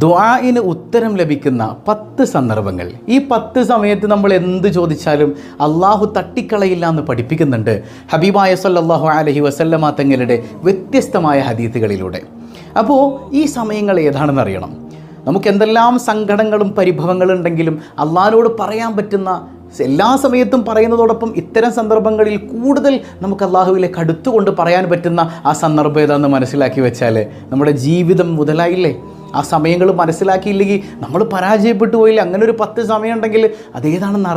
ദുആഇന് ഉത്തരം ലഭിക്കുന്ന 10 സന്ദർഭങ്ങൾ. ഈ 10 സമയത്ത് നമ്മൾ എന്ത് ചോദിച്ചാലും അള്ളാഹു തട്ടിക്കളയില്ല എന്ന് പഠിപ്പിക്കുന്നുണ്ട് ഹബീബായ സല്ലല്ലാഹു അലൈഹി വസല്ലമ തങ്ങളുടെ വ്യത്യസ്തമായ ഹദീസുകളിലൂടെ. അപ്പോൾ ഈ സമയങ്ങൾ ഏതാണെന്ന് അറിയണം. നമുക്ക് എന്തെല്ലാം സങ്കടങ്ങളും പരിഭവങ്ങളും ഉണ്ടെങ്കിലും അള്ളാഹുവോട് പറയാൻ പറ്റുന്ന എല്ലാ സമയത്തും പറയുന്നതോടൊപ്പം ഇത്തരം സന്ദർഭങ്ങളിൽ കൂടുതൽ നമുക്ക് അള്ളാഹുവിലേക്ക് അടുത്തുകൊണ്ട് പറയാൻ പറ്റുന്ന ആ സന്ദർഭം ഏതാണെന്ന് മനസ്സിലാക്കി വെച്ചാൽ നമ്മുടെ ജീവിതം മുതലായില്ലേ. ആ സമയങ്ങൾ മനസ്സിലാക്കിയില്ലെങ്കിൽ നമ്മൾ പരാജയപ്പെട്ടു പോയില്ല. അങ്ങനെ ഒരു 10 സമയം ഉണ്ടെങ്കിൽ അതേതാണെന്ന്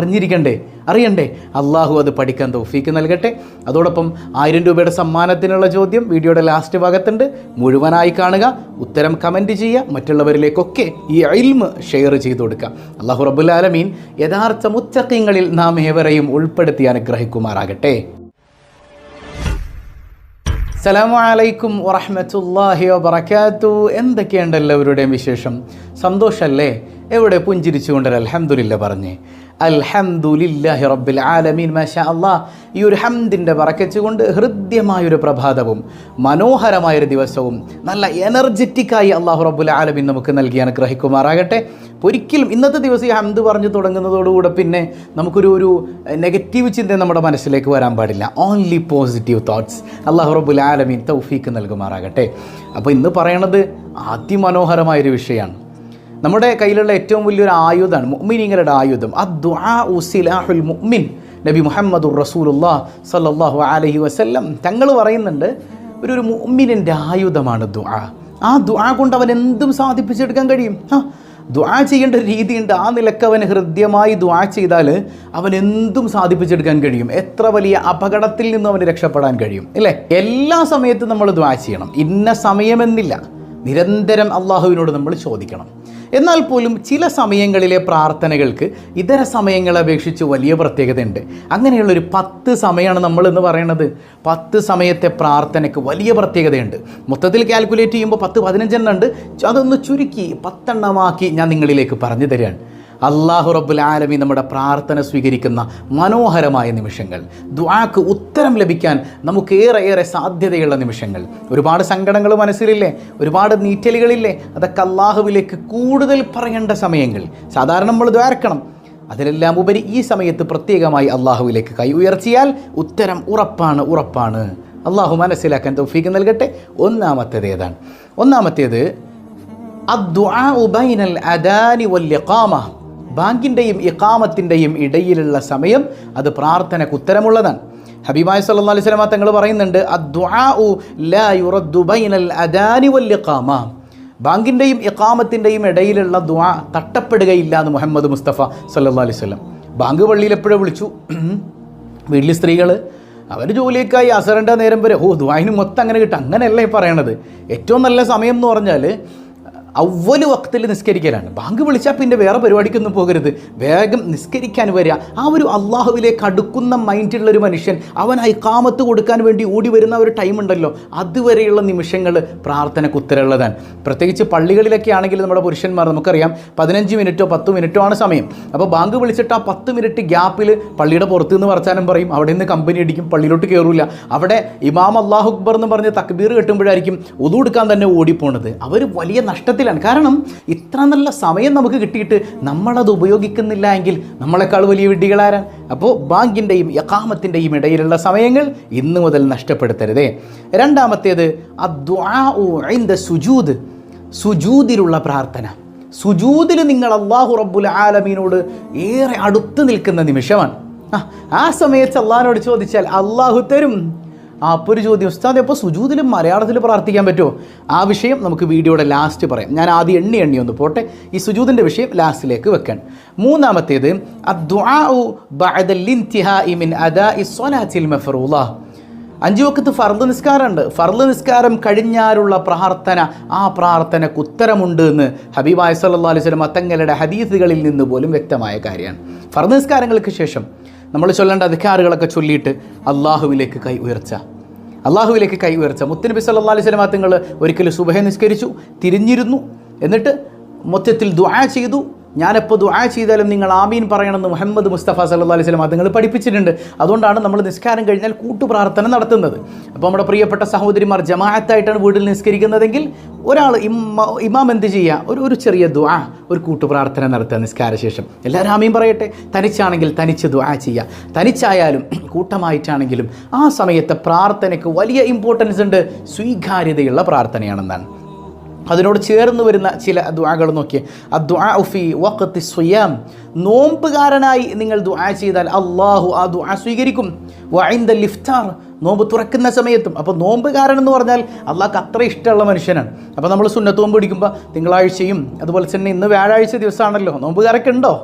അറിയണ്ടേ. അള്ളാഹു അത് പഠിക്കാൻ തൗഫീക്ക് നൽകട്ടെ. അതോടൊപ്പം 1000 രൂപയുടെ സമ്മാനത്തിനുള്ള ചോദ്യം വീഡിയോയുടെ ലാസ്റ്റ് ഭാഗത്തുണ്ട്. മുഴുവനായി കാണുക, ഉത്തരം കമൻറ്റ് ചെയ്യുക, മറ്റുള്ളവരിലേക്കൊക്കെ ഈ ഇൽമ് ഷെയർ ചെയ്തു കൊടുക്കുക. അള്ളാഹു റബ്ബുൽ ആലമീൻ യഥാർത്ഥ മുത്തഖീങ്ങളിൽ നാം ഏവരെയും ഉൾപ്പെടുത്തി അനുഗ്രഹിക്കുമാറാകട്ടെ. അസ്സലാമു അലൈക്കും വറഹ്മത്തുള്ളാഹി വബറകാതുഹു. എന്തൊക്കെയുണ്ട് എല്ലാവരുടെയും വിശേഷം? സന്തോഷമല്ലേ? എവിടെ പുഞ്ചിരിച്ചുകൊണ്ടൊരു അൽഹംദുലില്ലാ പറഞ്ഞേ. അൽഹംദുലില്ലാഹി റബ്ബിൽ ആലമീൻ. മാഷാ അല്ലാഹ്. ഈ ഒരു ഹംദിൻ്റെ ബറക്കത്ത് കൊണ്ട് ഹൃദ്യമായൊരു പ്രഭാതവും മനോഹരമായൊരു ദിവസവും നല്ല എനർജറ്റിക്കായി അല്ലാഹു റബ്ബുൽ ആലമീൻ നമുക്ക് നൽകി അനുഗ്രഹിക്കുമാറാകട്ടെ. ഒരിക്കലും ഇന്നത്തെ ദിവസം ഈ ഹംദ് പറഞ്ഞു തുടങ്ങുന്നതോടുകൂടെ പിന്നെ നമുക്കൊരു നെഗറ്റീവ് ചിന്ത നമ്മുടെ മനസ്സിലേക്ക് വരാൻ പാടില്ല. Only positive thoughts. അല്ലാഹു റബ്ബുൽ ആലമീൻ തൗഫീക്ക് നൽകുമാറാകട്ടെ. അപ്പോൾ ഇന്ന് പറയണത് അതിമനോഹരമായൊരു വിഷയമാണ്. നമ്മുടെ കയ്യിലുള്ള ഏറ്റവും വലിയൊരു ആയുധമാണ്, മുഅ്മിനീങ്ങളുടെ ആയുധം. അദ്ദുആഉ സിലാഹുൽ മുഅ്മിൻ. നബി മുഹമ്മദുർ റസൂലുള്ളാഹി സ്വല്ലല്ലാഹു അലൈഹി വസല്ലം തങ്ങൾ പറയുന്നുണ്ട്, ഒരു മുഅ്മിനിൻ്റെ ആയുധമാണ് ദുആ. ആ ദുആ കൊണ്ട് അവൻ എന്തും സാധിപ്പിച്ചെടുക്കാൻ കഴിയും. ദുആ ചെയ്യേണ്ട ഒരു രീതിയുണ്ട്. ആ നിലക്ക് അവൻ ഹൃദ്യമായി ദുആ ചെയ്താൽ അവൻ എന്തും സാധിപ്പിച്ചെടുക്കാൻ കഴിയും. എത്ര വലിയ അപകടത്തിൽ നിന്നും അവന് രക്ഷപ്പെടാൻ കഴിയും, അല്ലേ? എല്ലാ സമയത്തും നമ്മൾ ദുആ ചെയ്യണം. ഇന്ന സമയമെന്നില്ല. നിരന്തരം അള്ളാഹുവിനോട് നമ്മൾ ചോദിക്കണം. എന്നാൽ പോലും ചില സമയങ്ങളിലെ പ്രാർത്ഥനകൾക്ക് ഇതര സമയങ്ങളെ അപേക്ഷിച്ച് വലിയ പ്രത്യേകതയുണ്ട്. അങ്ങനെയുള്ളൊരു 10 സമയമാണ് നമ്മളെന്ന് പറയുന്നത്. 10 സമയത്തെ പ്രാർത്ഥനയ്ക്ക് വലിയ പ്രത്യേകതയുണ്ട്. മൊത്തത്തിൽ കാൽക്കുലേറ്റ് ചെയ്യുമ്പോൾ 10-15 എണ്ണം ഉണ്ട്. അതൊന്ന് ചുരുക്കി 10 എണ്ണമാക്കി ഞാൻ നിങ്ങളിലേക്ക് പറഞ്ഞു തരികയാണ്. അല്ലാഹു റബ്ബുൽ ആലമീൻ നമ്മുടെ പ്രാർത്ഥന സ്വീകരിക്കുന്ന മനോഹരമായ നിമിഷങ്ങൾ, ദുആക്ക് ഉത്തരം ലഭിക്കാൻ നമുക്ക് ഏറെ സാധ്യതയുള്ള നിമിഷങ്ങൾ. ഒരുപാട് സങ്കടങ്ങൾ മനസ്സിലില്ലേ, ഒരുപാട് നീറ്റലുകളില്ലേ, അതൊക്കെ അല്ലാഹുവിലേക്ക് കൂടുതൽ പറയേണ്ട സമയങ്ങൾ. സാധാരണ നമ്മൾ ദ്വാരക്കണം. അതിലെല്ലാം ഉപരി ഈ സമയത്ത് പ്രത്യേകമായി അല്ലാഹുവിലേക്ക് കൈ ഉയർത്തിയാൽ ഉത്തരം ഉറപ്പാണ്. അല്ലാഹു മനസ്സിലാക്കാൻ തൗഫീഖ് നൽകട്ടെ. ഒന്നാമത്തേത് അദ്ദുആഉ ബൈനൽ അദാനി വൽ ഇഖാമ. ബാങ്കിൻ്റെയും ഇഖാമത്തിൻ്റെയും ഇടയിലുള്ള സമയം അത് പ്രാർത്ഥനയ്ക്ക് ഉത്തരമുള്ളതാണ്. ഹബീബായ സല്ലല്ലാഹു അലൈഹി വസല്ലം തങ്ങൾ പറയുന്നുണ്ട്, അദ്ദുആഉ ലാ യുറദ്ദു ബൈനൽ അദാനി വൽ ഇഖാമ. ബാങ്കിൻ്റെയും ഇഖാമത്തിൻ്റെയും ഇടയിലുള്ള ദുആ തട്ടപ്പെടുകയില്ല എന്ന് മുഹമ്മദ് മുസ്തഫ സല്ലല്ലാഹു അലൈഹി വസല്ലം. ബാങ്ക് പള്ളിയിൽ എപ്പോഴും വിളിച്ചു. വീട്ടിൽ സ്ത്രീകൾ അവർ ജോലിയൊക്കെയായി അസറിൻ്റെ നേരം വരെ ദുആയിന് മൊത്തം അങ്ങനെ കിട്ടും. അങ്ങനെയല്ല ഈ പറയണത്. ഏറ്റവും നല്ല സമയം എന്ന് പറഞ്ഞാൽ അവ്വല് വക്തിൽ നിസ്കരിക്കലാണ്. ബാങ്ക് വിളിച്ചാൽ പിന്നെ വേറെ പരിപാടിക്കൊന്നും പോകരുത്, വേഗം നിസ്കരിക്കാൻ വരിക. ആ ഒരു അള്ളാഹുവിലേക്ക് അടുക്കുന്ന മൈൻഡുള്ളൊരു മനുഷ്യൻ അവൻ ഇഖാമത്ത് കൊടുക്കാൻ വേണ്ടി ഓടി വരുന്ന ഒരു ടൈം ഉണ്ടല്ലോ, അതുവരെയുള്ള നിമിഷങ്ങൾ പ്രാർത്ഥനയ്ക്ക് ഉത്തരമുള്ളതാണ്. പ്രത്യേകിച്ച് പള്ളികളിലൊക്കെ ആണെങ്കിൽ നമ്മുടെ പുരുഷന്മാർ നമുക്കറിയാം 15 മിനിറ്റോ 10 മിനിറ്റോ ആണ് സമയം. അപ്പോൾ ബാങ്ക് വിളിച്ചിട്ട് ആ 10 മിനിറ്റ് ഗ്യാപ്പിൽ പള്ളിയുടെ പുറത്ത് നിന്ന് വർത്താനം പറയും. അവിടെ നിന്ന് കമ്പനി അടിക്കും, പള്ളിയിലോട്ട് കയറില്ല. അവിടെ ഇമാം അല്ലാഹു അക്ബർ എന്ന് പറഞ്ഞ് തക്ബീർ കെട്ടുമ്പോഴായിരിക്കും ഉദു എടുക്കാൻ തന്നെ ഓടിപ്പോണത്. അവർ വലിയ നഷ്ടത്തിൽ. കാരണം ഇത്ര നല്ല സമയം നമുക്ക് കിട്ടിയിട്ട് നമ്മളത് ഉപയോഗിക്കുന്നില്ല എങ്കിൽ നമ്മളെക്കാൾ വലിയ വിഡ്ഢികളാരാണ്? അപ്പോൾ ബാങ്കിൻ്റെയും ഇഖാമത്തിൻ്റെയും ഇടയിലുള്ള സമയങ്ങൾ ഇന്ന് മുതൽ നഷ്ടപ്പെടുത്തരുതേ. രണ്ടാമത്തേത് അദ്ദുആഉ ഇൻദ സുജൂദ്. സുജൂദിലുള്ള പ്രാർത്ഥന. സുജൂദിൽ നിങ്ങൾ അല്ലാഹു റബ്ബുൽ ആലമീനോട് ഏറെ അടുത്ത് നിൽക്കുന്ന നിമിഷമാണ്. ആ സമയത്ത് അള്ളാഹിനോട് ചോദിച്ചാൽ അള്ളാഹു തരും. അപ്പോൾ ഒരു ചോദ്യം, ഉസ്താദ് അപ്പോൾ സുജൂദിലും മലയാളത്തിൽ പ്രാർത്ഥിക്കാൻ പറ്റുമോ? ആ വിഷയം നമുക്ക് വീഡിയോയുടെ ലാസ്റ്റ് പറയാം. ഞാൻ ആദ്യം എണ്ണി ഒന്ന് പോട്ടെ. ഈ സുജൂദിൻ്റെ വിഷയം ലാസ്റ്റിലേക്ക് വെക്കാൻ. മൂന്നാമത്തേത് അദ്ദുആഉ ബഅദൽ ഇൻതിഹാഇ മിൻ അദാഇ സ്വലാത്തിൽ മഫ്റൂള. 5 വഖത്ത് ഫർദ് നിസ്കാരമുണ്ട്. ഫർദ് നിസ്കാരം കഴിഞ്ഞാലുള്ള പ്രാർത്ഥന, ആ പ്രാർത്ഥനയ്ക്ക് ഉത്തരമുണ്ട് എന്ന് ഹബീബായ സല്ലല്ലാഹു അലൈഹി വസല്ലം തങ്ങളുടെ ഹദീസുകളിൽ നിന്ന് പോലും വ്യക്തമായ കാര്യമാണ്. ഫർദ് നിസ്കാരങ്ങൾക്ക് ശേഷം നമ്മൾ ചൊല്ലേണ്ട അധികാറുകളൊക്കെ ചൊല്ലിയിട്ട് അള്ളാഹുവിലേക്ക് കൈ ഉയർച്ച. മുത്തുനബി സല്ലല്ലാഹു അലൈഹി വസല്ലം തങ്ങൾ ഒരിക്കൽ സുബഹി നിസ്കരിച്ചു, തിരിഞ്ഞിരുന്നു, എന്നിട്ട് മൊത്തത്തിൽ ദുആ ചെയ്തു, ഞാനെപ്പോൾ ദുആ ചെയ്താലും നിങ്ങൾ ആമീൻ പറയണമെന്ന് മുഹമ്മദ് മുസ്തഫ സല്ലല്ലാഹു അലൈഹി വസല്ലം അതുങ്ങൾ പഠിപ്പിച്ചിട്ടുണ്ട്. അതുകൊണ്ടാണ് നമ്മൾ നിസ്കാരം കഴിഞ്ഞാൽ കൂട്ടുപ്രാർത്ഥന നടത്തുന്നത്. അപ്പോൾ നമ്മുടെ പ്രിയപ്പെട്ട സഹോദരിമാർ ജമാഅത്തായിട്ടാണ് വീട്ടിൽ നിസ്കരിക്കുന്നതെങ്കിൽ ഒരാൾ ഇമാം എന്ത് ചെയ്യുക, ഒരു ചെറിയ ദുആ, ഒരു കൂട്ടുപ്രാർത്ഥന നടത്തുക നിസ്കാരശേഷം. എല്ലാവരും ആമീൻ പറയട്ടെ. തനിച്ചാണെങ്കിൽ തനിച്ച് ദുആ ചെയ്യുക, തനിച്ചായാലും കൂട്ടമായിട്ടാണെങ്കിലും ആ സമയത്തെ പ്രാർത്ഥനയ്ക്ക് വലിയ ഇമ്പോർട്ടൻസ് ഉണ്ട്. സ്വീകാര്യതയുള്ള പ്രാർത്ഥനയാണെന്നാണ്. അതിനോട് ചേർന്ന് വരുന്ന ചില ദുആകൾ നോക്കിയേ. അദ്ദുആ ഫീ വഖ്തി സിയാം, നോമ്പുകാരനായി നിങ്ങൾ ദുആ ചെയ്താൽ അല്ലാഹു ആ ദുആ സ്വീകരിക്കും. വഇൻദൽ ഇഫ്താർ, നോമ്പ് തുറക്കുന്ന സമയത്തും. അപ്പോൾ നോമ്പുകാരൻ എന്ന് പറഞ്ഞാൽ അള്ളാഹ്ക്ക് അത്ര ഇഷ്ടമുള്ള മനുഷ്യനാണ്. അപ്പോൾ നമ്മൾ സുന്നത്ത് നോമ്പ് പിടിക്കുമ്പോൾ തിങ്കളാഴ്ചയും അതുപോലെ തന്നെ ഇന്ന് വ്യാഴാഴ്ച ദിവസമാണല്ലോ, നോമ്പുകാരൊക്കെ ഉണ്ടോ?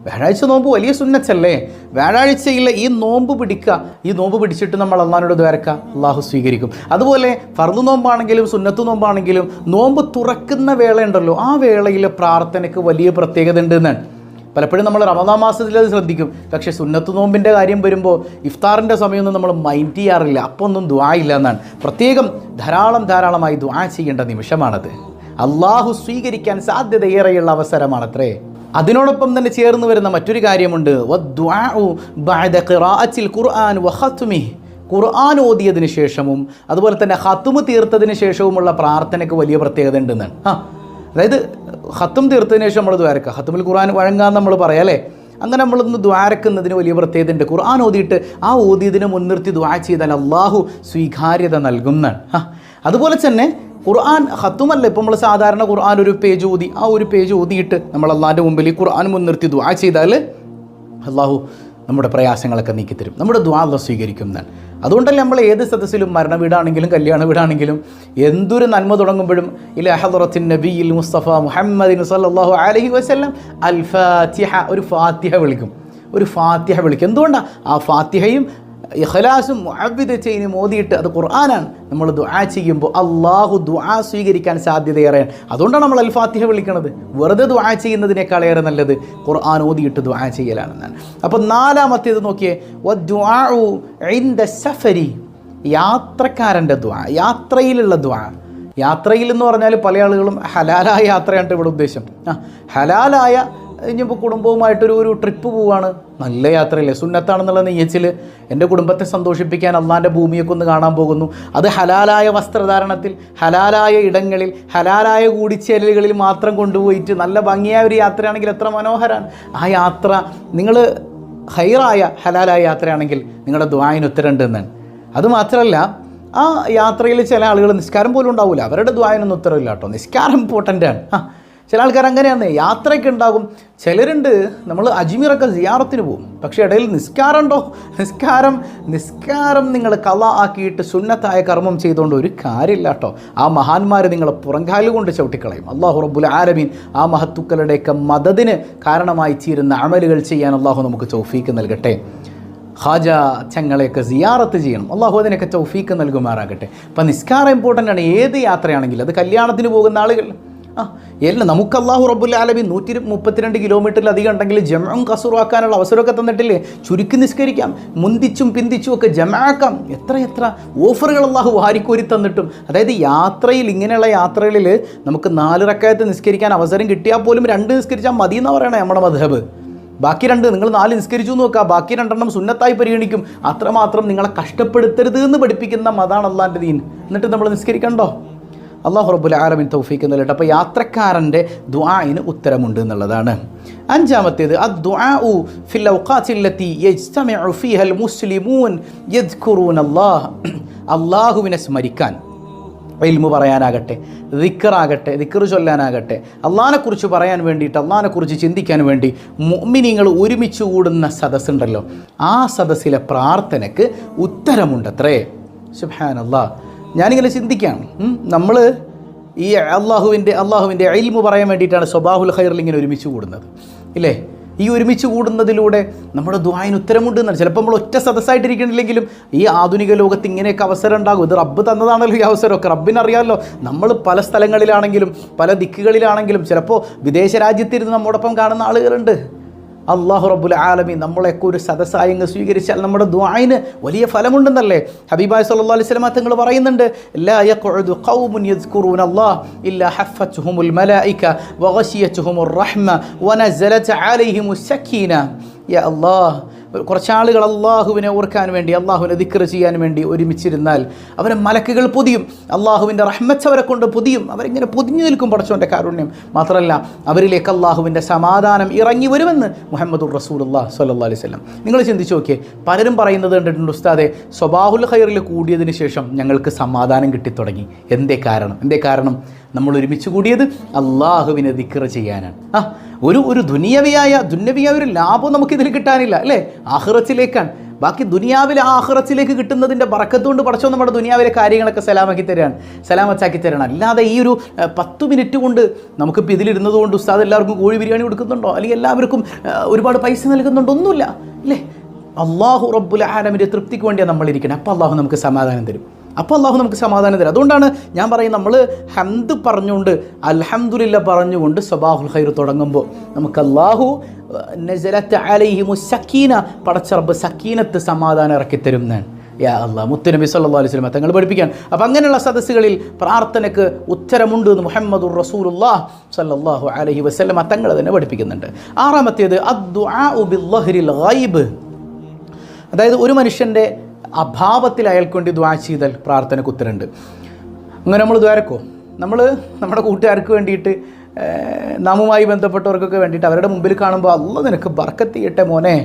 വ്യാഴാഴ്ച നോമ്പ് വലിയ സുന്നത്തല്ലേ? വ്യാഴാഴ്ചയിലെ ഈ നോമ്പ് പിടിക്കുക, ഈ നോമ്പ് പിടിച്ചിട്ട് നമ്മൾ അള്ളാഹിനോട് ദ്വാരക്കുക, അള്ളാഹു സ്വീകരിക്കും. അതുപോലെ ഫർദ് നോമ്പാണെങ്കിലും സുന്നത്ത് നോമ്പാണെങ്കിലും നോമ്പ് തുറക്കുന്ന വേള ഉണ്ടല്ലോ, ആ വേളയിലെ പ്രാർത്ഥനയ്ക്ക് വലിയ പ്രത്യേകത ഉണ്ട് എന്നാണ്. പലപ്പോഴും നമ്മൾ റമദാൻ മാസത്തിൽ അത് ശ്രദ്ധിക്കും. പക്ഷേ സുന്നത്ത് നോമ്പിൻ്റെ കാര്യം വരുമ്പോൾ ഇഫ്താറിൻ്റെ സമയമൊന്നും നമ്മൾ മൈൻഡ് ചെയ്യാറില്ല. അപ്പോൾ ഒന്നും ദുആ ഇല്ല എന്നാണ്. പ്രത്യേകം ധാരാളമായി ദുആ ചെയ്യേണ്ട നിമിഷമാണത്. അള്ളാഹു സ്വീകരിക്കാൻ സാധ്യതയേറെയുള്ള അവസരമാണത്രേ. അതിനോടൊപ്പം തന്നെ ചേർന്ന് വരുന്ന മറ്റൊരു കാര്യമുണ്ട്. ഖുർആൻ ഓതിയതിന് ശേഷവും അതുപോലെ തന്നെ ഖത്മ് തീർത്തതിന് ശേഷവുമുള്ള പ്രാർത്ഥനയ്ക്ക് വലിയ പ്രത്യേകത ഉണ്ടെന്നാണ്. അതായത് ഖത്മ് തീർത്തതിന് ശേഷം നമ്മൾ ദ്വാരക്കുക, ഖത്മുൽ ഖുർആൻ വഴങ്ങാന്ന് നമ്മൾ പറയാം അല്ലേ? അങ്ങനെ നമ്മളൊന്ന് ദ്വാരക്കുന്നതിന് വലിയ പ്രത്യേകത ഉണ്ട്. ഖുർആൻ ഓതിയിട്ട് ആ ഓതിയതിനെ മുൻനിർത്തി ദ്വാ ചെയ്താൽ അള്ളാഹു സ്വീകാര്യത നൽകുന്നതാണ്. അതുപോലെ തന്നെ ഖുർആൻ ഖത്തുമല്ല, ഇപ്പോൾ നമ്മൾ സാധാരണ ഖുർആൻ ഒരു പേജ് ഓതി, ആ ഒരു പേജ് ഓതിയിട്ട് നമ്മൾ അള്ളാഹിൻ്റെ മുമ്പിൽ ഈ ഖുർആൻ മുൻനിർത്തി ദുആ ചെയ്താൽ അള്ളാഹു നമ്മുടെ പ്രയാസങ്ങളൊക്കെ നീക്കിത്തരും, നമ്മുടെ ദുആ അള്ളാഹു സ്വീകരിക്കുന്നതാണ്. അതുകൊണ്ടല്ലേ നമ്മൾ ഏത് സദസ്സിലും, മരണ വീടാണെങ്കിലും കല്യാണ വീടാണെങ്കിലും എന്തൊരു നന്മ തുടങ്ങുമ്പോഴും ഇല ഹദറത്തിൻ നബിയിൽ മുസ്തഫ മുഹമ്മദിൻ സല്ലല്ലാഹു അലൈഹി വസല്ലം അൽ ഫാത്തിഹ, ഒരു ഫാത്തിഹ വിളിക്കും. എന്തുകൊണ്ടാണ്? ആ ഫാത്തിഹയും ഇഖ്ലാസും മുഅവ്വിദതൈനും ഓതിയിട്ട്, അത് ഖുർആനാണ്, നമ്മൾ ദുആ ചെയ്യുമ്പോൾ അള്ളാഹു ദുആ സ്വീകരിക്കാൻ സാധ്യതയേറെയാണ്. അതുകൊണ്ടാണ് നമ്മൾ അൽ ഫാത്തിഹ വിളിക്കുന്നത്. വെറുതെ ദുആ ചെയ്യുന്നതിനേക്കാളേറെ നല്ലത് ഖുർആൻ ഓതിയിട്ട് ദുആ ചെയ്യലാണെന്നാണ്. അപ്പോൾ നാലാമത്തേത് നോക്കിയേ, വദ്ദുആഉ ഇൻദ സഫരി, യാത്രക്കാരൻ്റെ ദുആ, യാത്രയിലുള്ള ദുആ. യാത്രയിൽ എന്ന് പറഞ്ഞാൽ പല ആളുകളും ഹലാലായ യാത്രയാണ് ഇവിടെ ഉദ്ദേശം. ഹലാലായ ഇനിയിപ്പോൾ കുടുംബവുമായിട്ടൊരു ട്രിപ്പ് പോവുകയാണ്, നല്ല യാത്രയല്ലേ, സുന്നത്താണെന്നുള്ള നെയ്യച്ചിൽ എൻ്റെ കുടുംബത്തെ സന്തോഷിപ്പിക്കാൻ അള്ളാൻ്റെ ഭൂമിയൊക്കെ ഒന്ന് കാണാൻ പോകുന്നു. അത് ഹലാലായ വസ്ത്രധാരണത്തിൽ, ഹലാലായ ഇടങ്ങളിൽ, ഹലാലായ കൂടിച്ചേരലുകളിൽ മാത്രം കൊണ്ടുപോയിട്ട് നല്ല ഭംഗിയായ ഒരു യാത്രയാണെങ്കിൽ എത്ര മനോഹരമാണ് ആ യാത്ര. നിങ്ങൾ ഹൈറായ ഹലാലായ യാത്രയാണെങ്കിൽ നിങ്ങളുടെ ദുആഇന് ഉത്തരമുണ്ട് എന്നാണ്. അതുമാത്രമല്ല, ആ യാത്രയിൽ ചില ആളുകൾ നിസ്കാരം പോലും ഉണ്ടാവില്ല, അവരുടെ ദുആഇനൊന്നും ഉത്തരവില്ല കേട്ടോ. നിസ്കാരം ഇമ്പോർട്ടൻ്റാണ്. ചില ആൾക്കാർ അങ്ങനെയാണ്, യാത്രയൊക്കെ ഉണ്ടാകും. ചിലരുണ്ട്, നമ്മൾ അജ്മീറൊക്കെ സിയാറത്തിന് പോകും, പക്ഷേ ഇടയിൽ നിസ്കാരമുണ്ടോ? നിസ്കാരം നിങ്ങൾ ഖളാ ആക്കിയിട്ട് സുന്നത്തായ കർമ്മം ചെയ്തുകൊണ്ട് ഒരു കാര്യമില്ല കേട്ടോ. ആ മഹാന്മാർ നിങ്ങളെ പുറങ്കാല് കൊണ്ട് ചവിട്ടിക്കളയും. അല്ലാഹു റബ്ബുൽ ആലമീൻ ആ മഹത്തുക്കളുടെയൊക്കെ മദദിന് കാരണമായി തീരുന്ന അമലുകൾ ചെയ്യാൻ അള്ളാഹു നമുക്ക് തൗഫീക്ക് നൽകട്ടെ. ഖാജ ചങ്ങളെയൊക്കെ സിയാറത്ത് ചെയ്യണം, അള്ളാഹു അതിനൊക്കെ തൗഫീക്ക് നൽകുമാറാകട്ടെ. അപ്പം നിസ്കാരം ഇമ്പോർട്ടൻ്റ് ആണ്. ഏത് യാത്രയാണെങ്കിലും, അത് കല്യാണത്തിന് പോകുന്ന ആളുകൾ എല്ലാം നമുക്ക് അല്ലാഹു റബ്ബുൽ ആലമീൻ 132 കിലോമീറ്ററിലധികം ഉണ്ടെങ്കിൽ ജംഉം ഖസ്റും ആക്കാനുള്ള അവസരമൊക്കെ തന്നിട്ടില്ലേ? ചുരുക്കി നിസ്കരിക്കാം, മുന്തിച്ചും പിന്തിച്ചും ഒക്കെ ജംആക്കാം. എത്ര ഓഫറുകൾ അല്ലാഹു വാരിക്കോരി തന്നിട്ടും. അതായത് യാത്രയിൽ, ഇങ്ങനെയുള്ള യാത്രകളിൽ നമുക്ക് 4 റക്അത്ത് നിസ്കരിക്കാൻ അവസരം കിട്ടിയാൽ പോലും 2 നിസ്കരിച്ചാൽ മതി എന്നാണ് പറയണേ നമ്മുടെ മദ്ഹബ്. ബാക്കി 2 നിങ്ങൾ 4 നിസ്കരിച്ചു എന്ന് നോക്കുക, ബാക്കി 2 സുന്നത്തായി പരിഗണിക്കും. അത്രമാത്രം നിങ്ങളെ കഷ്ടപ്പെടുത്തരുത് എന്ന് പഠിപ്പിക്കുന്ന മതാണ് അള്ളാൻ്റെ ദീൻ. എന്നിട്ട് നമ്മൾ നിസ്കരിക്കണ്ടോ? അല്ലാഹു റബ്ബുൽ ആലമീൻ തൗഫീക്ക് നൽകട്ടെ. അപ്പോൾ യാത്രക്കാരൻ്റെ ദുആഇന് ഉത്തരമുണ്ട് എന്നുള്ളതാണ്. അഞ്ചാമത്തേത്, അദ്ദുആഉ ഫിൽ ഔഖാത്തില്ലത്തി യജ്തമിഉ ഫീഹൽ മുസ്ലിമൂൻ യദ്കുറൂനല്ലാഹ്, അല്ലാഹുവിനെ സ്മരിക്കാൻ, ഇൽമു പറയാനാകട്ടെ, ദിക്റാകട്ടെ, ദിക്ർ ചൊല്ലാനാകട്ടെ, അള്ളാഹിനെക്കുറിച്ച് പറയാൻ വേണ്ടിയിട്ട്, അള്ളാഹിനെക്കുറിച്ച് ചിന്തിക്കാൻ വേണ്ടി മുഅ്മിനീങ്ങൾ ഒരുമിച്ച് കൂടുന്ന സദസ്സുണ്ടല്ലോ, ആ സദസ്സിലെ പ്രാർത്ഥനയ്ക്ക് ഉത്തരമുണ്ടത്രേ. സുബ്ഹാനല്ലാഹ്. ഞാനിങ്ങനെ ചിന്തിക്കുകയാണ്, നമ്മൾ ഈ അള്ളാഹുവിൻ്റെ ഇൽമു പറയാൻ വേണ്ടിയിട്ടാണ് സ്വബാഹുൽ ഖൈറിൽ ഇങ്ങനെ ഒരുമിച്ച് കൂടുന്നത് ഇല്ലേ? ഈ ഒരുമിച്ച് കൂടുന്നതിലൂടെ നമ്മുടെ ദുആഇന് ഉത്തരമുണ്ട് എന്നാണ്. ചിലപ്പോൾ നമ്മൾ ഒറ്റ സദസ്സായിട്ടിരിക്കണില്ലെങ്കിലും ഈ ആധുനിക ലോകത്ത് ഇങ്ങനെയൊക്കെ അവസരം ഉണ്ടാകും. ഇത് റബ്ബ് തന്നതാണല്ലോ ഈ അവസരമൊക്കെ. റബ്ബിനറിയാമല്ലോ. നമ്മൾ പല സ്ഥലങ്ങളിലാണെങ്കിലും പല ദിക്കുകളിലാണെങ്കിലും ചിലപ്പോൾ വിദേശ രാജ്യത്തിരുന്ന് നമ്മോടൊപ്പം കാണുന്ന ആളുകളുണ്ട്. അല്ലാഹു റബ്ബുൽ ആലമീൻ നമ്മളെയൊക്കെ ഒരു സദസ്സായി അങ്ങ് സ്വീകരിച്ചാൽ നമ്മുടെ ദുആഇന് വലിയ ഫലമുണ്ടെന്നല്ലേ ഹബീബായ സല്ലല്ലാഹു അലൈഹി വസല്ലം തങ്ങൾ പറയുന്നുണ്ട്, ലാ യഖഉദു ഖൗമുൻ യദ്കുറൂന അല്ലാഹ് ഇല്ലാ ഹഫ്ഫത്തുഹുമുൽ മലായിക വഗശിയത്തുഹുമുർ റഹ്മ വനസലത അലൈഹിമുസ് സക്കീന. യാ അല്ലാഹ്, കുറച്ചാളുകൾ അള്ളാഹുവിനെ ഓർക്കാൻ വേണ്ടി, അള്ളാഹുവിനെ ദിക്ർ ചെയ്യാൻ വേണ്ടി ഒരുമിച്ചിരുന്നാൽ അവരെ മലക്കുകൾ പൊതിയും, അള്ളാഹുവിൻ്റെ റഹ്മത്ത് അവരെ കൊണ്ട് പൊതിയും. അവരിങ്ങനെ പൊതിഞ്ഞു നിൽക്കും പടച്ചോൻ്റെ കാരുണ്യം. മാത്രമല്ല അവരിലേക്ക് അള്ളാഹുവിൻ്റെ സമാധാനം ഇറങ്ങി വരുമെന്ന് മുഹമ്മദുർ റസൂലുള്ളാഹി സ്വല്ലല്ലാഹു അലൈഹി വസല്ലം. നിങ്ങൾ ചിന്തിച്ച് നോക്കിയേ, പലരും പറയുന്നത് കണ്ടിട്ടുണ്ട്, ഉസ്താദെ സ്വബാഹുൽ ഖൈറിൽ കൂടിയതിന് ശേഷം ഞങ്ങൾക്ക് സമാധാനം കിട്ടിത്തുടങ്ങി. എന്തേ കാരണം? നമ്മൾ ഒരുമിച്ച് കൂടിയത് അള്ളാഹുവിനെ ദിക്ർ ചെയ്യാനാണ്. ഒരു ദുനിയവിയായ ഒരു ലാഭം നമുക്കിതിൽ കിട്ടാനില്ല അല്ലേ? ആഖിറത്തിലേക്കാണ്. ബാക്കി ദുനിയാവിലെ ആഖിറത്തിലേക്ക് കിട്ടുന്നതിൻ്റെ ബറക്കത്തുകൊണ്ട് പടച്ചോ നമ്മുടെ ദുനിയാവിലെ കാര്യങ്ങളൊക്കെ സലാമത്താക്കി തരണം. അല്ലാതെ ഈ ഒരു 10 മിനിറ്റ് കൊണ്ട് നമുക്കിപ്പോൾ ഇതിലിരുന്നത് കൊണ്ട് ഉസ്താദ് എല്ലാവർക്കും കോഴി ബിരിയാണി കൊടുക്കുന്നുണ്ടോ, അല്ലെങ്കിൽ എല്ലാവർക്കും ഒരുപാട് പൈസ നൽകുന്നുണ്ടോ? ഒന്നുമില്ല അല്ലേ? അല്ലാഹു റബ്ബുൽ ആലമീൻ്റെ തൃപ്തിക്ക് വേണ്ടിയാണ് നമ്മളിരിക്കണം. അപ്പോൾ അല്ലാഹു നമുക്ക് സമാധാനം തരും. അതുകൊണ്ടാണ് ഞാൻ പറയുന്നത്, നമ്മൾ ഹംദ് പറഞ്ഞുകൊണ്ട് അൽഹംദുലില്ലാ പറഞ്ഞുകൊണ്ട് സ്വബാഹുൽ ഖൈർ തുടങ്ങുമ്പോൾ നമുക്ക് അല്ലാഹു നസലത്ത് അലൈഹിമുസ് സക്കീന, പടച്ച റബ്ബ് സക്കീനത്ത് സമാധാനം ഇറക്കിത്തരും എന്നാണ്. യാ അല്ലാഹ്, മുത്തുനബി സല്ലല്ലാഹു അലൈഹി വസല്ലം തങ്ങൾ പഠിപ്പിക്കാൻ. അപ്പോൾ അങ്ങനെയുള്ള സദസ്സുകളിൽ പ്രാർത്ഥനയ്ക്ക് ഉത്തരമുണ്ട് എന്ന് മുഹമ്മദുർ റസൂലുള്ളാഹി സ്വല്ലല്ലാഹു അലൈഹി വസല്ലം തങ്ങൾ തന്നെ പഠിപ്പിക്കുന്നുണ്ട്. ആറാമത്തേത് അദ്ദുആഉ ബിദ്ദഹ്രിൽ ഗൈബ്, അതായത് ഒരു മനുഷ്യൻ്റെ അഭാവത്തിൽ അയാൾക്ക് വേണ്ടി ദുആ ചെയ്താൽ പ്രാർത്ഥനയ്ക്ക് ഉത്തരമുണ്ട്. അങ്ങനെ നമ്മൾ ദ്വാരക്കോ, നമ്മുടെ കൂട്ടുകാർക്ക് വേണ്ടിയിട്ട്, നാമുമായി ബന്ധപ്പെട്ടവർക്കൊക്കെ വേണ്ടിയിട്ട് അവരുടെ മുമ്പിൽ കാണുമ്പോൾ അല്ലാഹ് നിനക്ക് ബർക്കത്ത് ചെയ്യട്ടെ മോനെ,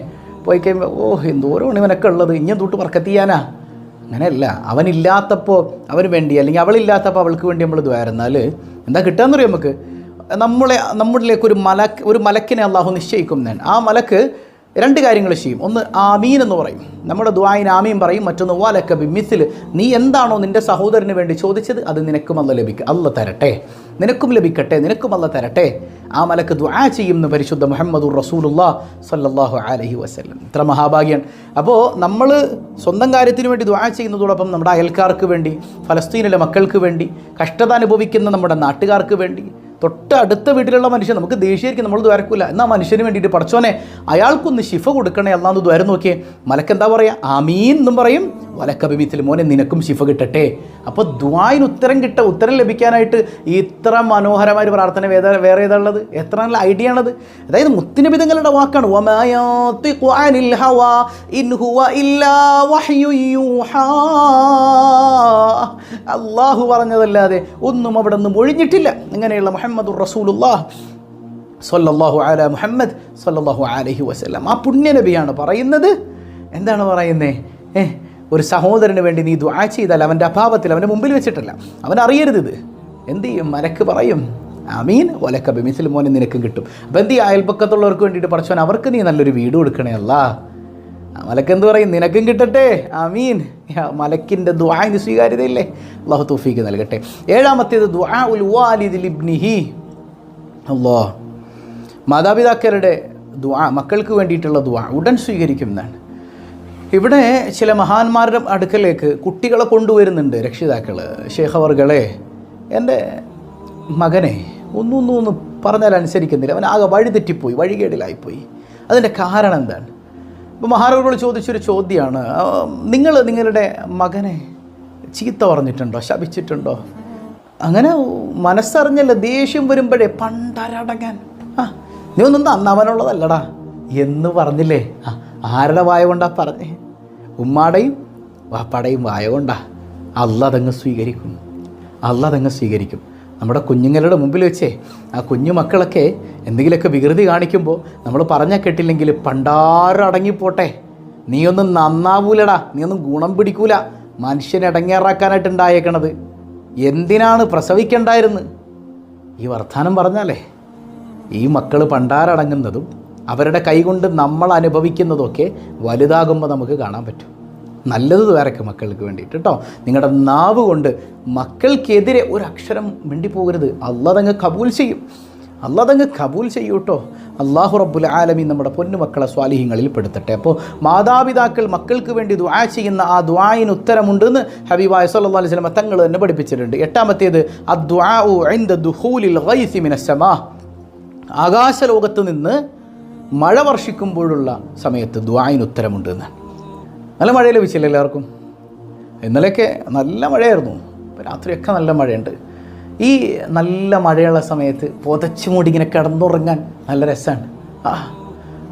പോയി കഴിയുമ്പോൾ എന്തോരമാണ് ഇവനൊക്കെ ഉള്ളത്, ഇഞ്ഞ തൊട്ട് ബർക്കത്ത് ചെയ്യാനാ. അങ്ങനെയല്ല, അവനില്ലാത്തപ്പോൾ അവന് വേണ്ടി, അല്ലെങ്കിൽ അവളില്ലാത്തപ്പോൾ അവൾക്ക് വേണ്ടി നമ്മൾ ദ്വാരുന്നാൽ എന്താ കിട്ടുകയെന്ന് പറയും നമുക്ക്. നമ്മളിലേക്ക് ഒരു മലക്കിനെ അള്ളാഹു നിശ്ചയിക്കും. ആ മലക്ക് 2 കാര്യങ്ങൾ ചെയ്യും. ഒന്ന് ആമീൻ എന്ന് പറയും, നമ്മുടെ ദുആയിന് ആമീൻ പറയും. മറ്റൊന്ന് വലക ബിമിസ്ൽ, നീ എന്താണോ നിൻ്റെ സഹോദരന് വേണ്ടി ചോദിച്ചത് അത് നിനക്കും അല്ലാഹ് തരട്ടെ, നിനക്കും ലഭിക്കട്ടെ, നിനക്കും അല്ലാഹ് തരട്ടെ. ആ മലക്ക് ദുആ ചെയ്യുമെന്ന് പരിശുദ്ധ മുഹമ്മദുർ റസൂലുള്ളാഹി സ്വല്ലല്ലാഹു അലൈഹി വസല്ലം. ഇത്ര മഹാഭാഗ്യൻ. അപ്പോൾ നമ്മൾ സ്വന്തം കാര്യത്തിന് വേണ്ടി ദുആ ചെയ്യുന്നതോടൊപ്പം നമ്മുടെ അയൽക്കാർക്ക് വേണ്ടി, ഫലസ്തീനിലെ മക്കൾക്ക് വേണ്ടി, കഷ്ടത അനുഭവിക്കുന്ന നമ്മുടെ നാട്ടുകാർക്ക് വേണ്ടി, തൊട്ട് അടുത്ത വീട്ടിലുള്ള മനുഷ്യൻ നമുക്ക് ദേഷ്യമായിരിക്കും, നമ്മൾ ദ്വാരക്കൂല, എന്നാൽ മനുഷ്യന് വേണ്ടിയിട്ട് പടച്ചോനെ അയാൾക്കൊന്ന് ശിഫ കൊടുക്കണേ അല്ലാന്ന് ദ്വാരം നോക്കിയേ. മലക്കെന്താ പറയുക? ആമീൻ എന്നും പറയും. വലക ബിമിസ്ൽ, മോനെ നിനക്കും ശിഫ കിട്ടട്ടെ. അപ്പോൾ ദുആയിന് ഉത്തരം ലഭിക്കാനായിട്ട് ഇത്ര മനോഹരമായ ഒരു പ്രാർത്ഥന വേറെ ഏതാ ഉള്ളത്? എത്ര നല്ല ഐഡിയ ആണത്. അതായത് മുത്തുനബി തങ്ങളുടെ വാക്കാണ്, വമാ യന്തിഖു അനിൽ ഹവാ ഇൻ ഹുവ ഇല്ലാ വഹ്യു യൂഹാ. അല്ലാഹു പറഞ്ഞതല്ലാതെ ഒന്നും അവിടെ നിന്നും ഒഴിഞ്ഞിട്ടില്ല. അങ്ങനെയുള്ള മുഹമ്മദുർ റസൂലുള്ളാഹി സ്വല്ലല്ലാഹു അലാ മുഹമ്മദ് സ്വല്ലല്ലാഹു അലൈഹി വസല്ലം, ആ പുണ്യനബിയാണ് പറയുന്നത്. എന്താണ് പറയുന്നത്? ഒരു സഹോദരന് വേണ്ടി നീ ദുആ ചെയ്താൽ അവൻ്റെ അഭാവത്തിൽ, അവൻ്റെ മുമ്പിൽ വെച്ചിട്ടല്ല, അവൻ അറിയരുത് ഇത്. എന്ത് ചെയ്യും? മലക്ക് പറയും ആമീൻ വലക ബിമിസ്ൽ, മോനെ നിനക്കും കിട്ടും. അപ്പോൾ എന്ത് ചെയ്യും? അയൽപ്പക്കത്തുള്ളവർക്ക് വേണ്ടിയിട്ട് പടച്ചോൻ അവർക്ക് നീ നല്ലൊരു വീട് കൊടുക്കണേ അല്ലാ. മലക്ക് എന്ത് പറയും? നിനക്കും കിട്ടട്ടെ, ആമീൻ. മലക്കിൻ്റെ ദുആഇന് സ്വീകാര്യതയില്ലേ? അല്ലാഹു തൗഫീഖ് നൽകട്ടെ. ഏഴാമത്തേത് ദുആഉൽ വാലിദി ലിബ്നിഹി. അല്ലാഹ്, മാതാപിതാക്കളുടെ ദുആ, മക്കൾക്ക് വേണ്ടിയിട്ടുള്ള ദുആ ഉടൻ സ്വീകരിക്കുന്നതാണ്. ഇവിടെ ചില മഹാന്മാരുടെ അടുക്കലേക്ക് കുട്ടികളെ കൊണ്ടുവരുന്നുണ്ട് രക്ഷിതാക്കൾ. ശേഖവർകളെ, എൻ്റെ മകനെ ഒന്നും പറഞ്ഞാൽ അനുസരിക്കുന്നില്ല, അവൻ ആകെ വഴിതെറ്റിപ്പോയി, വഴികേടിലായിപ്പോയി. അതിൻ്റെ കാരണം എന്താണ്? ഇപ്പോൾ മഹാനവരോട് ചോദിച്ചൊരു ചോദ്യമാണ്, നിങ്ങൾ നിങ്ങളുടെ മകനെ ചീത്ത പറഞ്ഞിട്ടുണ്ടോ, ശപിച്ചിട്ടുണ്ടോ? അങ്ങനെ മനസ്സറിഞ്ഞല്ല, ദേഷ്യം വരുമ്പോഴേ പണ്ടരടങ്ങാൻ, നീ ഒന്നും അന്നവനുള്ളതല്ലടാ എന്ന് പറഞ്ഞില്ലേ? ആരുടെ വായ കൊണ്ടാ പറഞ്ഞേ? ഉമ്മാടേയും വാപ്പാടേയും വായ കൊണ്ടാ. അല്ലാഹ് അതങ്ങ് സ്വീകരിക്കും. നമ്മുടെ കുഞ്ഞുങ്ങളുടെ മുമ്പിൽ വെച്ചേ ആ കുഞ്ഞു മക്കളൊക്കെ എന്തെങ്കിലുമൊക്കെ വികൃതി കാണിക്കുമ്പോൾ നമ്മൾ പറഞ്ഞാൽ കേട്ടില്ലെങ്കിൽ പണ്ടാരം അടങ്ങിപ്പോട്ടെ, നീയൊന്നും നന്നാവൂലടാ, നീയൊന്നും ഗുണം പിടിക്കൂല, മനുഷ്യനെ അടങ്ങിയാറാക്കാനായിട്ട് ഉണ്ടായേക്കണത്, എന്തിനാണ് പ്രസവിക്കണ്ടായിരുന്നു? ഈ വർത്താനം പറഞ്ഞാലേ ഈ മക്കൾ പണ്ടാരടങ്ങുന്നതും അവരുടെ കൈകൊണ്ട് നമ്മൾ അനുഭവിക്കുന്നതൊക്കെ വലുതാകുമ്പോൾ നമുക്ക് കാണാൻ പറ്റും. നല്ലത് വേറെയൊക്കെ മക്കൾക്ക് വേണ്ടിയിട്ട് കേട്ടോ. നിങ്ങളുടെ നാവ് കൊണ്ട് മക്കൾക്കെതിരെ ഒരു അക്ഷരം മിണ്ടിപ്പോകരുത്. അല്ലാഹ് അതങ്ങ് കബൂൽ ചെയ്യൂ കേട്ടോ. അല്ലാഹു റബ്ബുൽ ആലമീൻ നമ്മുടെ പൊന്നുമക്കളെ സ്വാലിഹീങ്ങളിൽ പെടുത്തട്ടെ. അപ്പോൾ മാതാപിതാക്കൾ മക്കൾക്ക് വേണ്ടി ദുആ ചെയ്യുന്ന ആ ദുആയിന് ഉത്തരമുണ്ടെന്ന് ഹബീബായ സല്ലല്ലാഹു അലൈഹി വസല്ലം തങ്ങൾ തന്നെ പഠിപ്പിച്ചിട്ടുണ്ട്. എട്ടാമത്തേത് അദ്ദുആഉ ഇൻദ ദുഖൂലിൽ ഗൈസി മിനസ് സമാ. ആകാശലോകത്ത് നിന്ന് മഴ വർഷിക്കുമ്പോഴുള്ള സമയത്ത് ദുആഇന് ഉത്തരമുണ്ട് എന്നാണ്. നല്ല മഴ ലഭിച്ചില്ല എല്ലാവർക്കും? ഇന്നലെയൊക്കെ നല്ല മഴയായിരുന്നു, ഇപ്പോൾ രാത്രിയൊക്കെ നല്ല മഴയുണ്ട്. ഈ നല്ല മഴയുള്ള സമയത്ത് പുതച്ചു മൂടി ഇങ്ങനെ കിടന്നുറങ്ങാൻ നല്ല രസമാണ്.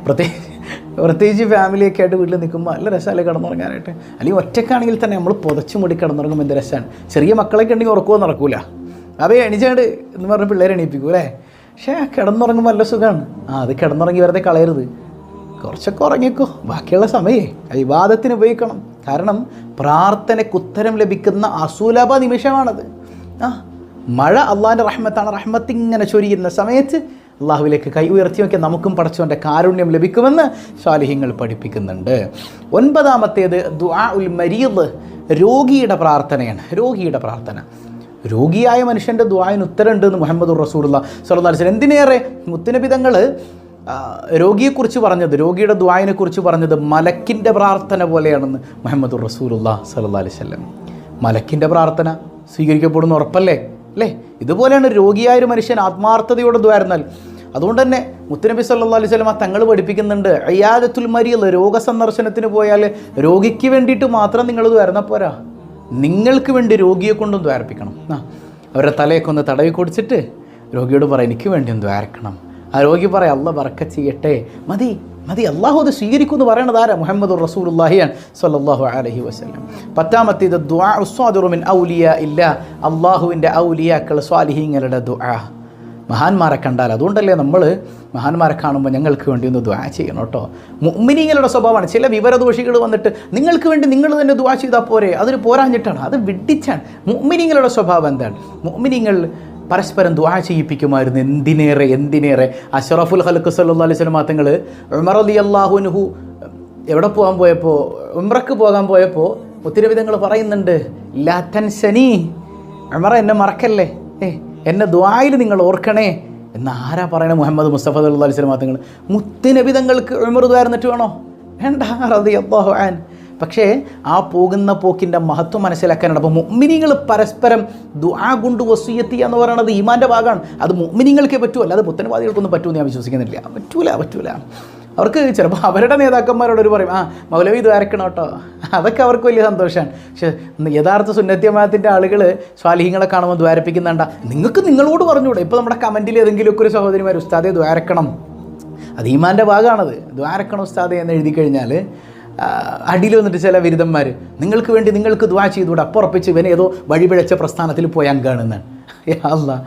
പ്രത്യേകിച്ച് ഫാമിലിയൊക്കെ ആയിട്ട് വീട്ടിൽ നിൽക്കുമ്പോൾ നല്ല രസമല്ലേ കിടന്നുറങ്ങാനായിട്ട്. അല്ലെങ്കിൽ ഒറ്റയ്ക്കാണെങ്കിൽ തന്നെ നമ്മൾ പുതച്ചു മൂടി കിടന്നുറങ്ങുമ്പോൾ എന്ത് രസമാണ്. ചെറിയ മക്കളൊക്കെ ഉണ്ടെങ്കിൽ ഉറക്കവും നടക്കൂല, അവയെ എണീച്ചാണ്ട് എന്ന് പറഞ്ഞ് പിള്ളേരെ എണീപ്പിക്കും അല്ലേ. പക്ഷേ കിടന്നുറങ്ങുമ്പോൾ നല്ല സുഖമാണ്. അത് കിടന്നുറങ്ങി വെറുതെ കളയരുത്, കുറച്ചൊക്കെ ഉറങ്ങിക്കോ. ബാക്കിയുള്ള സമയമേ ഇബാദത്തിന് ഉപയോഗിക്കണം. കാരണം പ്രാർത്ഥനയ്ക്ക് ഉത്തരം ലഭിക്കുന്ന അസുലഭ നിമിഷമാണത്. മഴ അള്ളാഹിൻ്റെ റഹ്മത്താണ്. റഹ്മത്ത് ഇങ്ങനെ ചൊരിയുന്ന സമയത്ത് അള്ളാഹുവിലേക്ക് കൈ ഉയർത്തി നോക്കിയാൽ നമുക്കും പടച്ചവൻ്റെ കാരുണ്യം ലഭിക്കുമെന്ന് സ്വാലിഹ്യങ്ങൾ പഠിപ്പിക്കുന്നുണ്ട്. 9ാമത്തേത് ദുആഉൽ മരീദ്, രോഗിയുടെ പ്രാർത്ഥനയാണ്. രോഗിയുടെ പ്രാർത്ഥന, രോഗിയായ മനുഷ്യൻ്റെ ദുആഇന് ഉത്തരമുണ്ട് എന്ന് മുഹമ്മദുർ റസൂലുള്ളാഹി സ്വല്ലല്ലാഹു അലൈഹി വസല്ലം. എന്തിനേറെ മുത്തുനബി തങ്ങൾ രോഗിയെക്കുറിച്ച് പറഞ്ഞത്, രോഗിയുടെ ദുആഇനെ കുറിച്ച് പറഞ്ഞത് മലക്കിൻ്റെ പ്രാർത്ഥന പോലെയാണെന്ന് മുഹമ്മദുർ റസൂലുള്ളാഹി സ്വല്ലല്ലാഹു അലൈഹി വസല്ലം. മലക്കിൻ്റെ പ്രാർത്ഥന സ്വീകരിക്കപ്പെടുന്ന ഉറപ്പല്ലേ അല്ലേ? ഇതുപോലെയാണ് രോഗിയായൊരു മനുഷ്യൻ ആത്മാർത്ഥതയോടെ ദ്വാരുന്നാൽ. അതുകൊണ്ട് തന്നെ മുത്തുനബി സല്ലല്ലാഹു അലൈഹി വസല്ലം തങ്ങൾ പഠിപ്പിക്കുന്നുണ്ട്, ഇയാദത്തുൽ മരീദ്, രോഗസന്ദർശനത്തിന് പോയാൽ രോഗിക്ക് വേണ്ടിയിട്ട് മാത്രം നിങ്ങൾ ദ്വാരുന്നാൽ പോരാ, നിങ്ങൾക്ക് വേണ്ടി രോഗിയെ കൊണ്ടും ദ്വാരപ്പിക്കണം. അവരുടെ തലയൊക്കെ ഒന്ന് തടവി കൊടുത്തിട്ട് രോഗിയോട് പറയാം എനിക്ക് വേണ്ടി ഒന്ന് ദ്വാരക്കണം. ആ രോഗി പറയാം അല്ലാഹ് ബറക്കത്ത് ചെയ്യട്ടെ, മതി മതി, അള്ളാഹു അത് സ്വീകരിക്കുമെന്ന് പറയണത് ആരാ? മുഹമ്മദുർ റസൂലുള്ളാഹിയാണ് സ്വല്ലല്ലാഹു അലൈഹി വസല്ലം. 10ാമത്തേത് ദുആഉ സ്വാദിറു മിൻ ഔലിയാ ഇല്ല, അള്ളാഹുവിൻ്റെ ഔലിയാക്കൾ സ്വാലിഹീങ്ങളുടെ ദുആ. മഹാന്മാരെ കണ്ടാൽ, അതുകൊണ്ടല്ലേ നമ്മൾ മഹാന്മാരെ കാണുമ്പോൾ ഞങ്ങൾക്ക് വേണ്ടി ഒന്ന് ദുആ ചെയ്യണം കേട്ടോ. മുഅ്മിനീങ്ങളുടെ സ്വഭാവമാണ്. ചില വിവരദോഷികൾ വന്നിട്ട് നിങ്ങൾക്ക് വേണ്ടി നിങ്ങൾ തന്നെ ദുആ ചെയ്താൽ പോരെ, അതിന് പോരാഞ്ഞിട്ടാണ്, അത് വിഡ്ഢിച്ചാണ്. മുഅ്മിനീങ്ങളുടെ സ്വഭാവം എന്താണ്? മുഅ്മിനീങ്ങൾ പരസ്പരം ദുആ ചെയ്യിപ്പിക്കുമായിരുന്നു. എന്തിനേറെ അഷ്റഫുൽ ഖൽഖ് സല്ലല്ലാഹു അലൈഹി വസല്ലം തങ്ങൾ ഉമർ റളിയല്ലാഹു അൻഹു എവിടെ പോകാൻ പോയപ്പോൾ, ഉംറക്ക് പോകാൻ പോയപ്പോൾ മുത്തുനബി തങ്ങൾ പറയുന്നുണ്ട്, ലാ തൻസനി, ഉമർ എന്നെ മറക്കല്ലേ, എന്നെ ദുആയിൽ നിങ്ങൾ ഓർക്കണേ എന്ന് ആരാ പറയണേ? മുഹമ്മദ് മുസ്തഫ സല്ലല്ലാഹു അലൈഹി വസല്ലം തങ്ങൾ. മുത്തുനബി തങ്ങൾക്ക് ഉമർ ദ്വാരുന്നിട്ട് വേണോ? വേണ്ട, റളിയല്ലാഹു അൻഹു. പക്ഷേ ആ പോകുന്ന പോക്കിൻ്റെ മഹത്വം മനസ്സിലാക്കാനാണ്. അപ്പോൾ മുഅ്മിനീങ്ങൾ പരസ്പരം ദുആ കൊണ്ട് വസിയ്യത്ത് ചെയ്യുക എന്ന് പറയുന്നത് ഈമാൻ്റെ ഭാഗമാണ്. അത് മുഅ്മിനീങ്ങൾക്കേ പറ്റൂ, അല്ലാതെ പുത്തൻവാദികൾക്കൊന്നും പറ്റുമെന്ന് ഞാൻ വിശ്വസിക്കുന്നില്ല. പറ്റൂല. അവർക്ക് ചിലപ്പോൾ അവരുടെ നേതാക്കന്മാരോട് ഒരു പറയും, മൗലവി ഇത് വരക്കണം കേട്ടോ, അതൊക്കെ അവർക്ക് വലിയ സന്തോഷമാണ്. പക്ഷേ യഥാർത്ഥ സുന്നത്തി ജമാഅത്തിൻ്റെ ആളുകൾ സ്വാലിഹീങ്ങളെ കാണുമ്പോൾ ദ്വാരപ്പിക്കുന്നുണ്ട. നിങ്ങൾക്ക് നിങ്ങളോട് പറഞ്ഞുകൂടെ? ഇപ്പോൾ നമ്മുടെ കമൻറ്റിൽ ഏതെങ്കിലുമൊക്കെ ഒരു സഹോദരിമാർ ഉസ്താദെ ദ്വാരക്കണം, അത് ഈമാൻ്റെ ഭാഗമാണത്, ദ്വാരക്കണം ഉസ്താദെ എന്ന് എഴുതി കഴിഞ്ഞാൽ അടിയിൽ വന്നിട്ട് ചില ബിരുദന്മാർ നിങ്ങൾക്ക് വേണ്ടി നിങ്ങൾക്ക് ദുആ ചെയ്തുകൂടെ, അപ്പുറപ്പിച്ച് ഇവനെ ഏതോ വഴിപിഴച്ച പ്രസ്ഥാനത്തിൽ പോയാൻ കാണുന്നതാണ്. അല്ലാഹ്,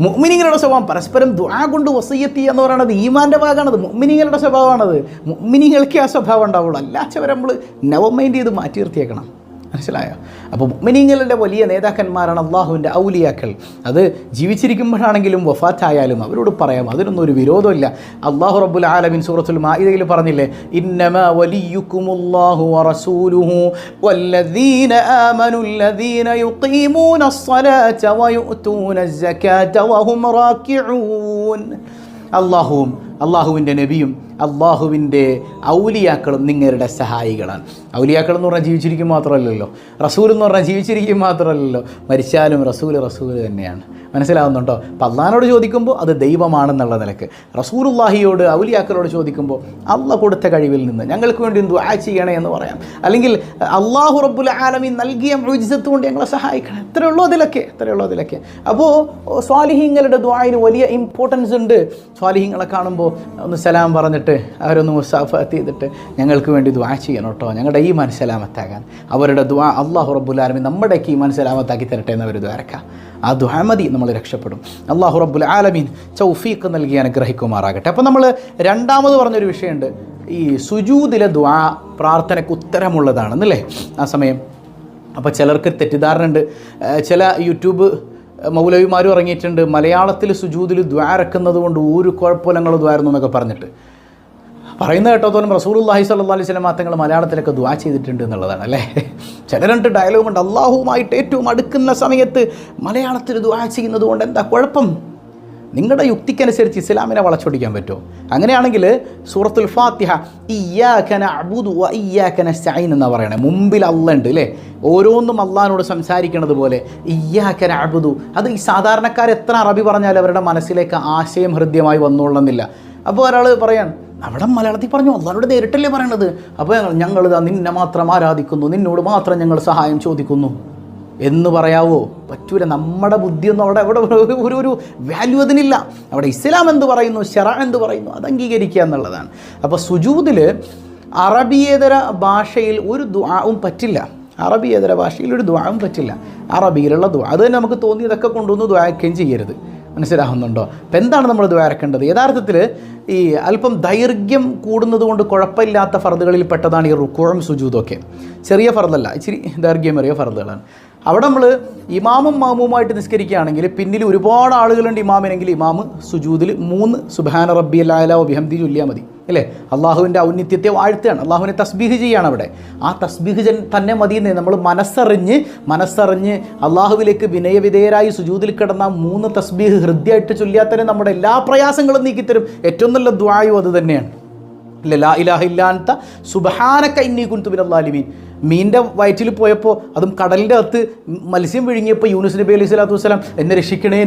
മുഅ്മിനീങ്ങളുടെ സ്വഭാവം പരസ്പരം ദുആ കൊണ്ട് വസിയ്യത്ത് ചെയ്യുക എന്ന് പറയുന്നത് ഈമാൻ്റെ ഭാഗമാണത്, മുഅ്മിനീങ്ങളുടെ സ്വഭാവമാണത്. മുഅ്മിനീങ്ങൾക്ക് ആ സ്വഭാവം ഉണ്ടാവുള്ളൂ, അല്ലാച്ചവരെ നമ്മൾ നെവർ മൈൻഡ് ചെയ്ത് മാറ്റി നിർത്തിയേക്കണം. മനസ്സിലായോ? അപ്പോൾ മുഅ്മിനീങ്ങളുടെ വലിയ നേതാക്കന്മാരാണ് അള്ളാഹുവിൻ്റെ ഔലിയാക്കൾ. അത് ജീവിച്ചിരിക്കുമ്പോഴാണെങ്കിലും വഫാത്തായാലും അവരോട് പറയാം, അതിനൊന്നും ഒരു വിരോധമില്ല. അള്ളാഹു റബ്ബുൽ ആലമീൻ സൂറത്തുൽ മാഇദയിൽ പറഞ്ഞില്ലേ, ഇന്നമാ വലിയുക്കുമുല്ലാഹു വറസൂലുഹു വല്ലദീന ആമനുല്ലദീന യുഖീമൂനസ്സലാത വയുഅ്തൂനസ് സകാത വഹും റാക്കിഊൻ. അള്ളാഹുവിൻ്റെ നബിയും അള്ളാഹുവിൻ്റെ ഔലിയാക്കളും നിങ്ങളുടെ സഹായികളാണ്. ഔലിയാക്കൾ എന്ന് പറഞ്ഞാൽ ജീവിച്ചിരിക്കും മാത്രമല്ലല്ലോ, റസൂൽ എന്ന് പറഞ്ഞാൽ ജീവിച്ചിരിക്കും മാത്രമല്ലല്ലോ, മരിച്ചാലും റസൂൽ തന്നെയാണ്. മനസ്സിലാവുന്നുണ്ടോ? അപ്പം അള്ളാഹിനോട് ചോദിക്കുമ്പോൾ അത് ദൈവമാണെന്നുള്ള നിലക്ക്, റസൂലുള്ളാഹിയോട് ഔലിയാക്കളോട് ചോദിക്കുമ്പോൾ അള്ളാഹ് കൊടുത്ത കഴിവിൽ നിന്ന് ഞങ്ങൾക്ക് വേണ്ടി ദുആ ചെയ്യണേ എന്ന് പറയാം. അല്ലെങ്കിൽ അള്ളാഹു റബ്ബുൽ ആലമീൻ നൽകിയ മുഅ്ജിസത്ത് കൊണ്ട് ഞങ്ങളെ സഹായിക്കണം. എത്രയേ ഉള്ളൂ അതിലൊക്കെ. അപ്പോൾ സ്വാലിഹീങ്ങളുടെ ദുആയിന് വലിയ ഇമ്പോർട്ടൻസ് ഉണ്ട്. സ്വാലിഹീങ്ങളെ കാണുമ്പോൾ ഒന്ന് സലാം പറഞ്ഞിട്ട് അവരൊന്ന് മുസാഫത്ത് ചെയ്തിട്ട് ഞങ്ങൾക്ക് വേണ്ടി ദുആ ചെയ്യണം കേട്ടോ, ഞങ്ങളുടെ ഈമാൻ സലാമത്താകാൻ. അവരുടെ ദുആ അള്ളാഹു റബ്ബുൽ ആലമീൻ നമ്മുടെയൊക്കെ ഈമാൻ സലാമത്താക്കി തരട്ടെ എന്നവർ ദ്വാരക്കാം. ആ ദുആ മതി, നമ്മൾ രക്ഷപ്പെടും. അള്ളാഹു റബ്ബുൽ ആലമീൻ തൗഫീഖ് നൽകി അനുഗ്രഹിക്കുമാറാകട്ടെ. അപ്പോൾ നമ്മൾ രണ്ടാമത് പറഞ്ഞൊരു വിഷയമുണ്ട്, ഈ സുജൂദിലെ ദുആ പ്രാർത്ഥനയ്ക്ക് ഉത്തരമുള്ളതാണെന്നല്ലേ ആ സമയം. അപ്പോൾ ചിലർക്ക് തെറ്റിദ്ധാരണ ഉണ്ട്. ചില യൂട്യൂബ് മൗലവിമാരും ഇറങ്ങിയിട്ടുണ്ട്, മലയാളത്തിൽ സുജൂദിൽ ദുആ ഇറക്കുന്നത് കൊണ്ട് ഒരു കുഴപ്പമില്ല ദ്വാരുന്നു എന്നൊക്കെ പറഞ്ഞിട്ട് പറയുന്നത് കേട്ടോത്തോളം റസൂലുള്ളാഹി സ്വല്ലല്ലാഹു അലൈഹി വസല്ലം തങ്ങൾ മലയാളത്തിലൊക്കെ ദുആ ചെയ്തിട്ടുണ്ട് എന്നുള്ളതാണ് അല്ലേ. ചിലരുണ്ട് ഡയലോഗ് ഉണ്ട്, അള്ളാഹുവുമായിട്ട് ഏറ്റവും അടുക്കുന്ന സമയത്ത് മലയാളത്തിൽ ദുആ ചെയ്യുന്നത് കൊണ്ട് എന്താ കുഴപ്പം? നിങ്ങളുടെ യുക്തിക്കനുസരിച്ച് ഇസ്ലാമിനെ വളച്ചൊടിക്കാൻ പറ്റുമോ? അങ്ങനെയാണെങ്കിൽ സൂറത്തുൽ ഫാത്തിഹ ഇയ്യാക നഅ്ബുദു വ ഇയ്യാക നസ്തഈൻ എന്നാ പറയണേ. മുമ്പിൽ അല്ലാഹ് ഉണ്ട് അല്ലേ, ഓരോന്നും അള്ളാഹിനോട് സംസാരിക്കുന്നത് പോലെ ഇയ്യാക നഅ്ബുദു. അത് ഈ സാധാരണക്കാർ എത്ര അറബി പറഞ്ഞാലും അവരുടെ മനസ്സിലേക്ക് ആശയം ഹൃദ്യമായി വന്നോളണമെന്നില്ല. അപ്പോൾ ഒരാൾ പറയാൻ അവിടെ മലയാളത്തിൽ പറഞ്ഞു, അള്ളാഹുവിനോട് നേരിട്ടല്ലേ പറയണത്. അപ്പോൾ ഞങ്ങളിതാ നിന്നെ മാത്രം ആരാധിക്കുന്നു, നിന്നോട് മാത്രം ഞങ്ങൾ സഹായം ചോദിക്കുന്നു എന്ന് പറയാവോ? പറ്റൂല. നമ്മുടെ ബുദ്ധിയൊന്നും അവിടെ ഒരു വാല്യൂ അതിനില്ല. അവിടെ ഇസ്ലാം എന്ത് പറയുന്നു, ശറഅ എന്ത് പറയുന്നു, അത് അംഗീകരിക്കുക എന്നുള്ളതാണ്. അപ്പോൾ സുജൂദിൽ അറബിയേതര ഭാഷയിൽ ഒരു ദുആവും പറ്റില്ല. അറബിയേതര ഭാഷയിൽ ഒരു ദുആവും പറ്റില്ല. അറബിയിലുള്ള ദുആ അത് തന്നെ നമുക്ക് തോന്നിയതൊക്കെ കൊണ്ടുവന്ന് ദുആക്കുകയും ചെയ്യരുത്. മനസ്സിലാകുന്നുണ്ടോ? അപ്പം എന്താണ് നമ്മൾ ദുആക്കേണ്ടത്? യഥാർത്ഥത്തിൽ ഈ അല്പം ദൈർഘ്യം കൂടുന്നത് കൊണ്ട് കുഴപ്പമില്ലാത്ത ഫർദുകളിൽ പെട്ടതാണ് ഈ റുക്കൂഉം സുജൂദും ഒക്കെ. ചെറിയ ഫർദല്ല, ഇച്ചിരി ദൈർഘ്യമേറിയ ഫർദുകളാണ്. അവിടെ നമ്മൾ ഇമാമും മാമുമായിട്ട് നിസ്കരിക്കുകയാണെങ്കിൽ പിന്നിൽ ഒരുപാട് ആളുകളുണ്ട് ഇമാമിനെങ്കിൽ ഇമാമ് സുജൂദിൽ 3 സുബ്ഹാന റബ്ബിയൽ അഅ്ലാ വബിഹംദിഹി ചൊല്ലിയാൽ മതി അല്ലേ? അള്ളാഹുവിൻ്റെ ഔന്നിത്യത്തെ വാഴ്ത്തുകയാണ്, അള്ളാഹുവിനെ തസ്ബീഹ് ചെയ്യുകയാണ് അവിടെ. ആ തസ്ബീഹ് തന്നെ മതിയെന്ന് നമ്മൾ മനസ്സറിഞ്ഞ് അള്ളാഹുവിലേക്ക് വിനയവിധേയരായി സുജൂദിൽ കിടന്ന 3 തസ്ബീഹ് ഹൃദ്യമായിട്ട് ചൊല്ലിയാൽ തന്നെ നമ്മുടെ എല്ലാ പ്രയാസങ്ങളും നീക്കിത്തരും. ഏറ്റവും നല്ല ദുആയും അത് തന്നെയാണ്. ലാ ഇലാഹ ഇല്ലാ അൻത സുബ്ഹാനക ഇന്നി കുൻതു മിനൽ ളാലിമീൻ. മീൻ്റെ വയറ്റിൽ പോയപ്പോൾ, അതും കടലിൻ്റെ അകത്ത് മത്സ്യം വിഴുങ്ങിയപ്പോൾ യൂനുസ് നബി അലൈഹി സ്വലാത്തു വസ്സലാം എന്നെ രക്ഷിക്കണേ,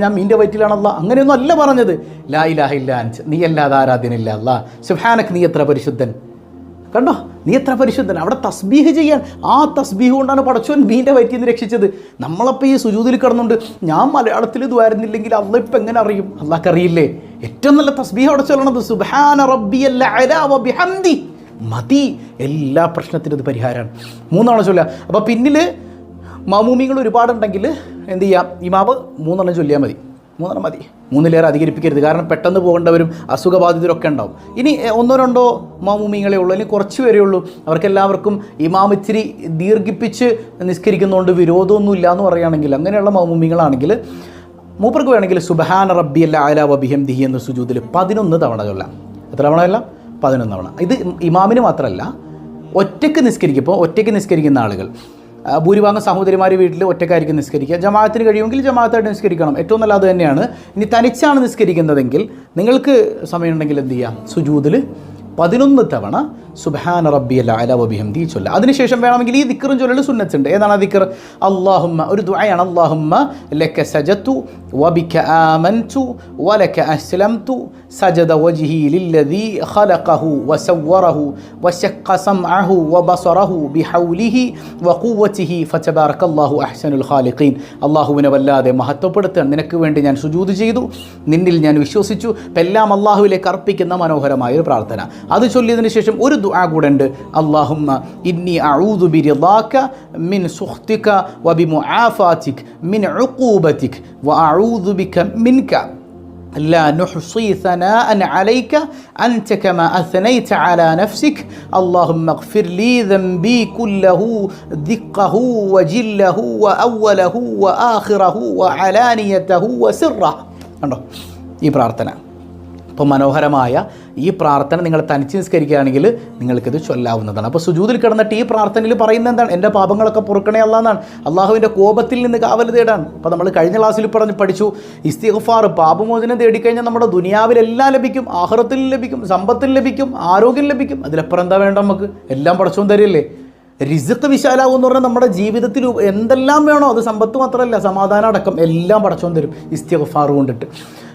ഞാൻ മീൻ്റെ വയറ്റിലാണല്ലോ, അങ്ങനെയൊന്നും അല്ല പറഞ്ഞത്. ലാ ഇലാഹ ഇല്ലാ അൻത, നീ അല്ലാതെ ആരാധ്യനില്ല അല്ലാ, സുബ്ഹാനക, നീ എത്ര പരിശുദ്ധൻ. കണ്ടോ, നീ എത്ര പരിശുദ്ധൻ. അവിടെ തസ്ബീഹ് ചെയ്യാൻ, ആ തസ്ബീഹ് കൊണ്ടാണ് പടച്ചോൻ മീൻ്റെ വയറ്റിൽ നിന്ന് രക്ഷിച്ചത്. നമ്മളപ്പോൾ ഈ സുജൂദിൽ കിടന്നുണ്ട് ഞാൻ മലയാളത്തിൽ ഇതുവായിരുന്നില്ലെങ്കിൽ അള്ളാഹ് ഇപ്പം എങ്ങനെ അറിയും? അള്ളാഹ്ക്ക് അറിയില്ലേ? ഏറ്റവും നല്ല തസ്ബീഹ് അവിടെ ചൊല്ലണത് സുബ്ഹാന റബ്ബിയൽ അഅ്ലാ വബിഹംദി മതി. എല്ലാ പ്രശ്നത്തിനും ഇത് പരിഹാരമാണ്. 3 ചൊല്ലുക. അപ്പോൾ പിന്നിൽ മാമൂമികൾ ഒരുപാടുണ്ടെങ്കിൽ എന്ത് ചെയ്യാം? ഇമാമ് 3 ചൊല്ലിയാൽ മതി. 3 മതി, 3 അധികരിപ്പിക്കരുത്. കാരണം പെട്ടെന്ന് പോകേണ്ടവരും അസുഖബാധിതരൊക്കെ ഉണ്ടാവും. ഇനി 1-2 മാമൂമിങ്ങളെ ഉള്ളൂ, അല്ലെങ്കിൽ കുറച്ച് പേരേ ഉള്ളൂ, അവർക്കെല്ലാവർക്കും ഇമാം ഇച്ചിരി ദീർഘിപ്പിച്ച് നിസ്കരിക്കുന്നതുകൊണ്ട് വിരോധമൊന്നുമില്ല എന്ന് പറയുകയാണെങ്കിൽ, അങ്ങനെയുള്ള മാമൂമികളാണെങ്കിൽ മൂപ്പർക്ക് വേണമെങ്കിൽ സുബ്ഹാന റബ്ബിയൽ അഅ്ലാ വബിഹംദിഹി എന്ന സുജൂദിൽ 11 തവണ ചൊല്ലാം. എത്ര തവണയല്ല? 11 തവണ. ഇത് ഇമാമിന് മാത്രമല്ല, ഒറ്റയ്ക്ക് നിസ്കരിക്കുന്ന ആളുകൾ, ഭൂരിഭാഗം സഹോദരിമാർ വീട്ടിൽ ഒറ്റയ്ക്കായിരിക്കും നിസ്കരിക്കുക. ജമാഅത്തിന് കഴിയുമെങ്കിൽ ജമാഅത്തായിട്ട് നിസ്കരിക്കണം, ഏറ്റവും നല്ല അത് തന്നെയാണ്. ഇനി തനിച്ചാണ് നിസ്കരിക്കുന്നതെങ്കിൽ നിങ്ങൾക്ക് സമയമുണ്ടെങ്കിൽ എന്ത് ചെയ്യാം? സുജൂദിൽ 11 തവണ സുബ്ഹാന റബ്ബിയൽ അഅ്ലാ വബിഹംദിഹി ചൊല്ലുക. അതിനുശേഷം വേണമെങ്കിൽ ഈ ദിക്റും ചൊല്ലൽ സുന്നത്തുണ്ട്. ഏതാണ് ആ ദിക്ർ? അല്ലാഹുമ്മ, ഒരു ദുആയാണ്. അല്ലാഹുമ്മ ലക സജദതു വബിക ആമൻതു വലക അസ്ലംതു സജദ വജ്ഹി ലില്ലദീ ഖലഖഹു വസവ്വറഹു വശഖ സമഅഹു വബസറഹു ബിഹൗലിഹി വഖുവ്വതിഹി ഫതബാറകല്ലാഹു അഹ്സനുൽ ഖാലിഖീൻ. അല്ലാഹുവിനെ വല്ലാതെ മഹത്വപ്പെടുത്താൻ നിനക്ക് വേണ്ടി ഞാൻ സുജൂദ് ചെയ്തു, നിന്നിൽ ഞാൻ വിശ്വസിച്ചു. എല്ലാം അല്ലാഹുവിലേക്ക് അർപ്പിക്കുന്ന മനോഹരമായ ഒരു പ്രാർത്ഥന. അത് ചൊല്ലിയതിനു ശേഷം ഒരു ദുആ കൂടെ ഉണ്ട്. അല്ലാഹുമ്മ ഇന്നി അഊദു ബിറിളാക മിൻ സുഖ്തിക വബിമുആഫാതിക മിൻ ഉഖൂബതിക വഅഊദു ബിക മിൻക لا نحصي ثناء عليك أنت كما أثنيت على نفسك اللهم اغفر لي ذنبي كله دقه وجله وأوله وآخره وعلانيته وسره. കണ്ടോ ഈ പ്രാർത്ഥന? അപ്പോൾ മനോഹരമായ ഈ പ്രാർത്ഥന നിങ്ങൾ തനിച്ച് നിസ്കരിക്കുകയാണെങ്കിൽ നിങ്ങൾക്കിത് ചൊല്ലാവുന്നതാണ്. അപ്പോൾ സുജൂദിൽ കിടന്നിട്ട് ഈ പ്രാർത്ഥനയിൽ പറയുന്നത് എന്താണ്? എൻ്റെ പാപങ്ങളൊക്കെ പൊറുക്കണേ അല്ലാ എന്നാണ്. അള്ളാഹുവിൻ്റെ കോപത്തിൽ നിന്ന് കാവൽ തേടാണ്. അപ്പോൾ നമ്മൾ കഴിഞ്ഞ ക്ലാസ്സിൽ പഠിച്ചു ഇസ്തിഗ്ഫാർ, പാപമോചനം തേടിക്കഴിഞ്ഞാൽ നമ്മുടെ ദുനിയാവിലെല്ലാം ലഭിക്കും, ആഖിറത്തിൽ ലഭിക്കും, സമ്പത്തിൽ ലഭിക്കും, ആരോഗ്യം ലഭിക്കും. അതിലപ്പുറം എന്താ വേണ്ട? നമുക്ക് എല്ലാം പടച്ചോൻ തരില്ലേ? റിസ്ക് വിശാലാവും എന്ന് പറഞ്ഞാൽ നമ്മുടെ ജീവിതത്തിൽ എന്തെല്ലാം വേണോ അത് സമ്പത്ത് മാത്രമല്ല, സമാധാനം അടക്കം എല്ലാം പടച്ചോൻ തരും ഇസ്തിഗ്ഫാർ കൊണ്ടിട്ട്.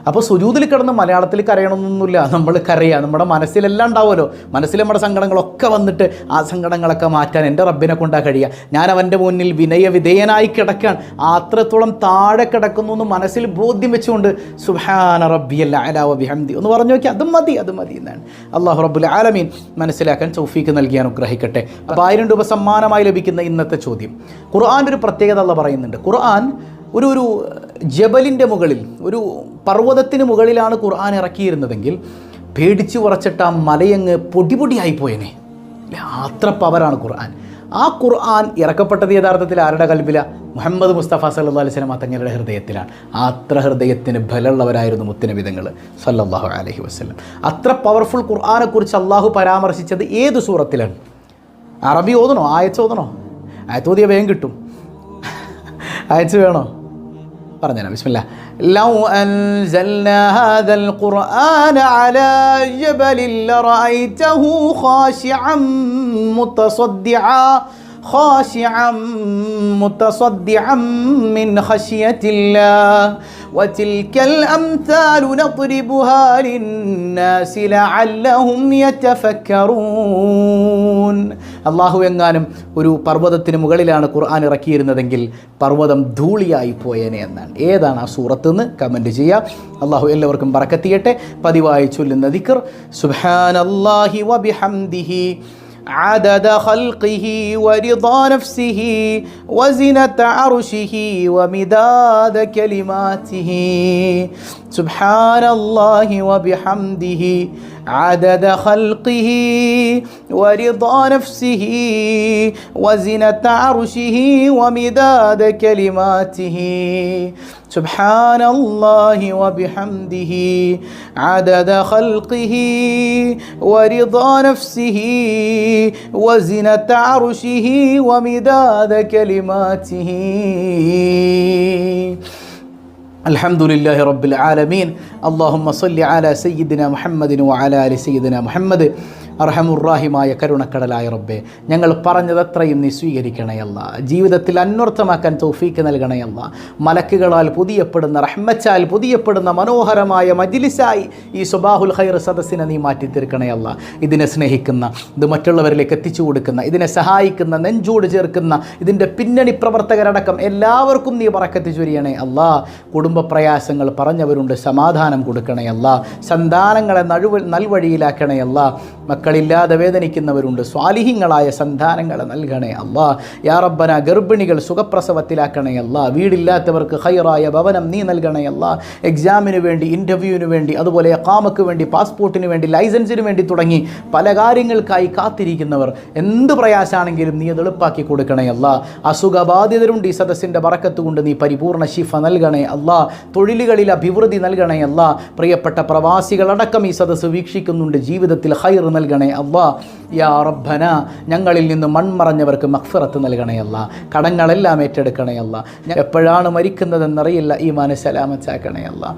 അപ്പോൾ സുജൂദിൽ കിടന്ന് മലയാളത്തിൽ കരയണമെന്നൊന്നുമില്ല, നമ്മൾ കരയുക. നമ്മുടെ മനസ്സിലെല്ലാം ഉണ്ടാവുമല്ലോ, മനസ്സിൽ നമ്മുടെ സങ്കടങ്ങളൊക്കെ വന്നിട്ട് ആ സങ്കടങ്ങളൊക്കെ മാറ്റാൻ എൻ്റെ റബ്ബിനെ കൊണ്ടാണ് കഴിയുക. ഞാൻ അവൻ്റെ മുന്നിൽ വിനയവിധേയനായി കിടക്കാൻ, അത്രത്തോളം താഴെ കിടക്കുന്നു എന്ന് മനസ്സിൽ ബോധ്യം വെച്ചുകൊണ്ട് സുബ്ഹാന റബ്ബിയൽ അഅ്ലാ വബിഹംദി ഒന്ന് പറഞ്ഞു നോക്കി. അത് മതി എന്നാണ്. അല്ലാഹു റബ്ബുൽ ആലമീൻ മനസ്സിലാക്കാൻ തൗഫീക്ക് നൽകി അനുഗ്രഹിക്കട്ടെ. അപ്പോൾ 1000 രൂപ സമ്മാനമായി ലഭിക്കുന്ന ഇന്നത്തെ ചോദ്യം, ഖുർആൻ്റെ ഒരു പ്രത്യേകത അല്ലാഹ് പറയുന്നുണ്ട്. ഖുർആൻ ഒരു ജബലിൻ്റെ മുകളിൽ, ഒരു പർവ്വതത്തിന് മുകളിലാണ് ഖുർആൻ ഇറക്കിയിരുന്നതെങ്കിൽ പേടിച്ച് ഉറച്ചിട്ട് ആ മലയങ്ങ് പൊടിയായിപ്പോയനെ. അത്ര പവറാണ് ഖുർആൻ. ആ ഖുർആൻ ഇറക്കപ്പെട്ടത് യഥാർത്ഥത്തിൽ ആരുടെ കൽബിലാണ്? മുഹമ്മദ് മുസ്തഫ സല്ലല്ലാഹു അലൈഹി വസല്ലം തങ്ങളുടെ ഹൃദയത്തിലാണ്. അത്ര ഹൃദയത്തിന് ബലമുള്ളവരായിരുന്നു മുത്തുനബി തങ്ങൾ സല്ലല്ലാഹു അലൈഹി വസല്ലം. അത്ര പവർഫുൾ ഖുർആനെക്കുറിച്ച് അള്ളാഹു പരാമർശിച്ചത് ഏത് സൂറത്തിലാണ്? അറബി ഓതണോ? ആയത്തോതണോ? ആയത്തോതിയ വേഗം കിട്ടും. ആയത്ത് വേണോ? പറഞ്ഞുതരാം. ബിസ്മില്ലാ. ലൗ അൻസൽനാ ഹാദൽ ഖുർആന അലാ ജബലിൻ ലറഅയ്തഹു ഖാശിഅൻ മുതസദ്ദിഅ خاشعا متصدعا من خشية الله وتلك الأمثال نضربها للناس لعلهم يتفكرون. അള്ളാഹു എങ്ങാനും ഒരു പർവ്വതത്തിന് മുകളിലാണ് ഖുർആൻ ഇറക്കിയിരുന്നതെങ്കിൽ പർവ്വതം ധൂളിയായി പോയേനെ എന്നാണ്. ഏതാണ് ആ സൂറത്ത് എന്ന് കമൻറ്റ് ചെയ്യുക. അള്ളാഹു എല്ലാവർക്കും ബറക്കത്ത് ചെയ്യട്ടെ. പതിവായി ചൊല്ലുന്ന ദിക്ർ സുബ്ഹാനല്ലാഹി വബിഹംദിഹി عدد خلقه ورضا نفسه وزنة عرشه ومداد كلماته. سبحان الله وبحمده عدد خلقه ورضا نفسه وزنة عرشه ومداد كلماته. سبحان الله وبحمده عدد خلقه ورضا نفسه وزنة عرشه ومداد كلماته. الحمد لله رب العالمين. اللهم صل على سيدنا محمد وعلى آل سيدنا محمد. അർഹമുറാഹിമായ കരുണക്കടലായ റബ്ബേ, ഞങ്ങൾ പറഞ്ഞതത്രയും നീ സ്വീകരിക്കണയല്ല. ജീവിതത്തിൽ അന്വർത്ഥമാക്കാൻ തൗഫീക്ക് നൽകണയല്ല. മലക്കുകളാൽ പുതിയപ്പെടുന്ന, റഹ്മച്ചാൽ പുതിയപ്പെടുന്ന മനോഹരമായ മജ്ലിസായി ഈ സ്വബാഹുൽ ഖൈർ സദസ്സിനെ നീ മാറ്റിത്തീർക്കണയല്ല. ഇതിനെ സ്നേഹിക്കുന്ന, ഇത് മറ്റുള്ളവരിലേക്ക് എത്തിച്ചു കൊടുക്കുന്ന, ഇതിനെ സഹായിക്കുന്ന, നെഞ്ചോട് ചേർക്കുന്ന ഇതിൻ്റെ പിന്നണി പ്രവർത്തകരടക്കം എല്ലാവർക്കും നീ ബറക്കത്ത് ചൊരിയണേ അല്ലാ. കുടുംബ പ്രയാസങ്ങൾ പറഞ്ഞവരുണ്ട്, സമാധാനം കൊടുക്കണയല്ല. സന്താനങ്ങളെ നൽവഴിയിലാക്കണയല്ല. മക്കളില്ലാതെ വേദനിക്കുന്നവരുണ്ട്, സ്വാലിഹീങ്ങളായ സന്താനങ്ങളെ നൽകണേ അല്ലാ. യാ റബ്ബന, ഗർഭിണികൾ സുഖപ്രസവത്തിലാക്കണേ അല്ലാ. വീടില്ലാത്തവർക്ക് ഖൈറായ ഭവനം നീ നൽകണേ അല്ലാ. എക്സാമിന് വേണ്ടി, ഇൻ്റർവ്യൂവിന് വേണ്ടി, അതുപോലെ ഇഖാമക്ക് വേണ്ടി, പാസ്പോർട്ടിന് വേണ്ടി, ലൈസൻസിന് വേണ്ടി തുടങ്ങി പല കാര്യങ്ങൾക്കായി കാത്തിരിക്കുന്നവർ എന്ത് പ്രയാസമാണെങ്കിലും നീ അത് എളുപ്പാക്കി കൊടുക്കണേ അല്ലാ. അസുഖബാധിതരുണ്ട്, ഈ സദസ്സിൻ്റെ ബറക്കത്ത് കൊണ്ട് നീ പരിപൂർണ്ണ ശിഫ നൽകണേ അല്ലാ. തൊഴിലുകളിൽ അഭിവൃദ്ധി നൽകണേ അല്ലാ. പ്രിയപ്പെട്ട പ്രവാസികളടക്കം ഈ സദസ്സ് വീക്ഷിക്കുന്നുണ്ട്, ജീവിതത്തിൽ ഖൈർ നൽകണേ അല്ലാ. യാ റബ്ബന, ഞങ്ങളിൽ നിന്ന് മൺമറഞ്ഞവർക്ക് മഗ്ഫിറത്ത് നൽകണേ അല്ലാ. കടങ്ങളെല്ലാം ഏറ്റെടുക്കണേ അല്ലാ. എപ്പോഴാണ് മരിക്കുന്നതെന്നറിയില്ല, ഈമാനെ സലാമത്താക്കണേ അല്ലാ.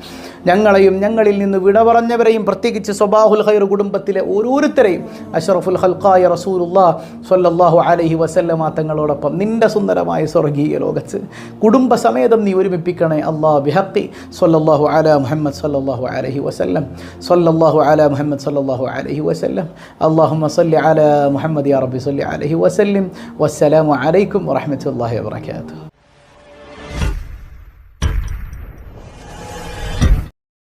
ഞങ്ങളെയും ഞങ്ങളിൽ നിന്ന് വിട പറഞ്ഞവരെയും, പ്രത്യേകിച്ച് സ്വബാഹുൽ ഖൈർ കുടുംബത്തിലെ ഓരോരുത്തരെയും അഷ്റഫുൽ ഖൽഖായ റസൂലുള്ളാഹി സ്വല്ലല്ലാഹു അലൈഹി വസല്ലമ തങ്ങളോടൊപ്പം നിന്റെ സുന്ദരമായ സ്വർഗീയ ലോകത്ത് കുടുംബസമേതം നീ ഒരുമിപ്പിക്കണേ അല്ലാ. ബിഹഖി സ്വല്ലല്ലാഹു അലാ മുഹമ്മദ് സ്വല്ലല്ലാഹു അലൈഹി വസല്ലം, സ്വല്ലല്ലാഹു അലാ മുഹമ്മദ് സ്വല്ലല്ലാഹു അലൈഹി വസല്ലം. اللهم صل على محمد يا رب صل عليه وسلم. والسلام عليكم ورحمة الله وبركاته.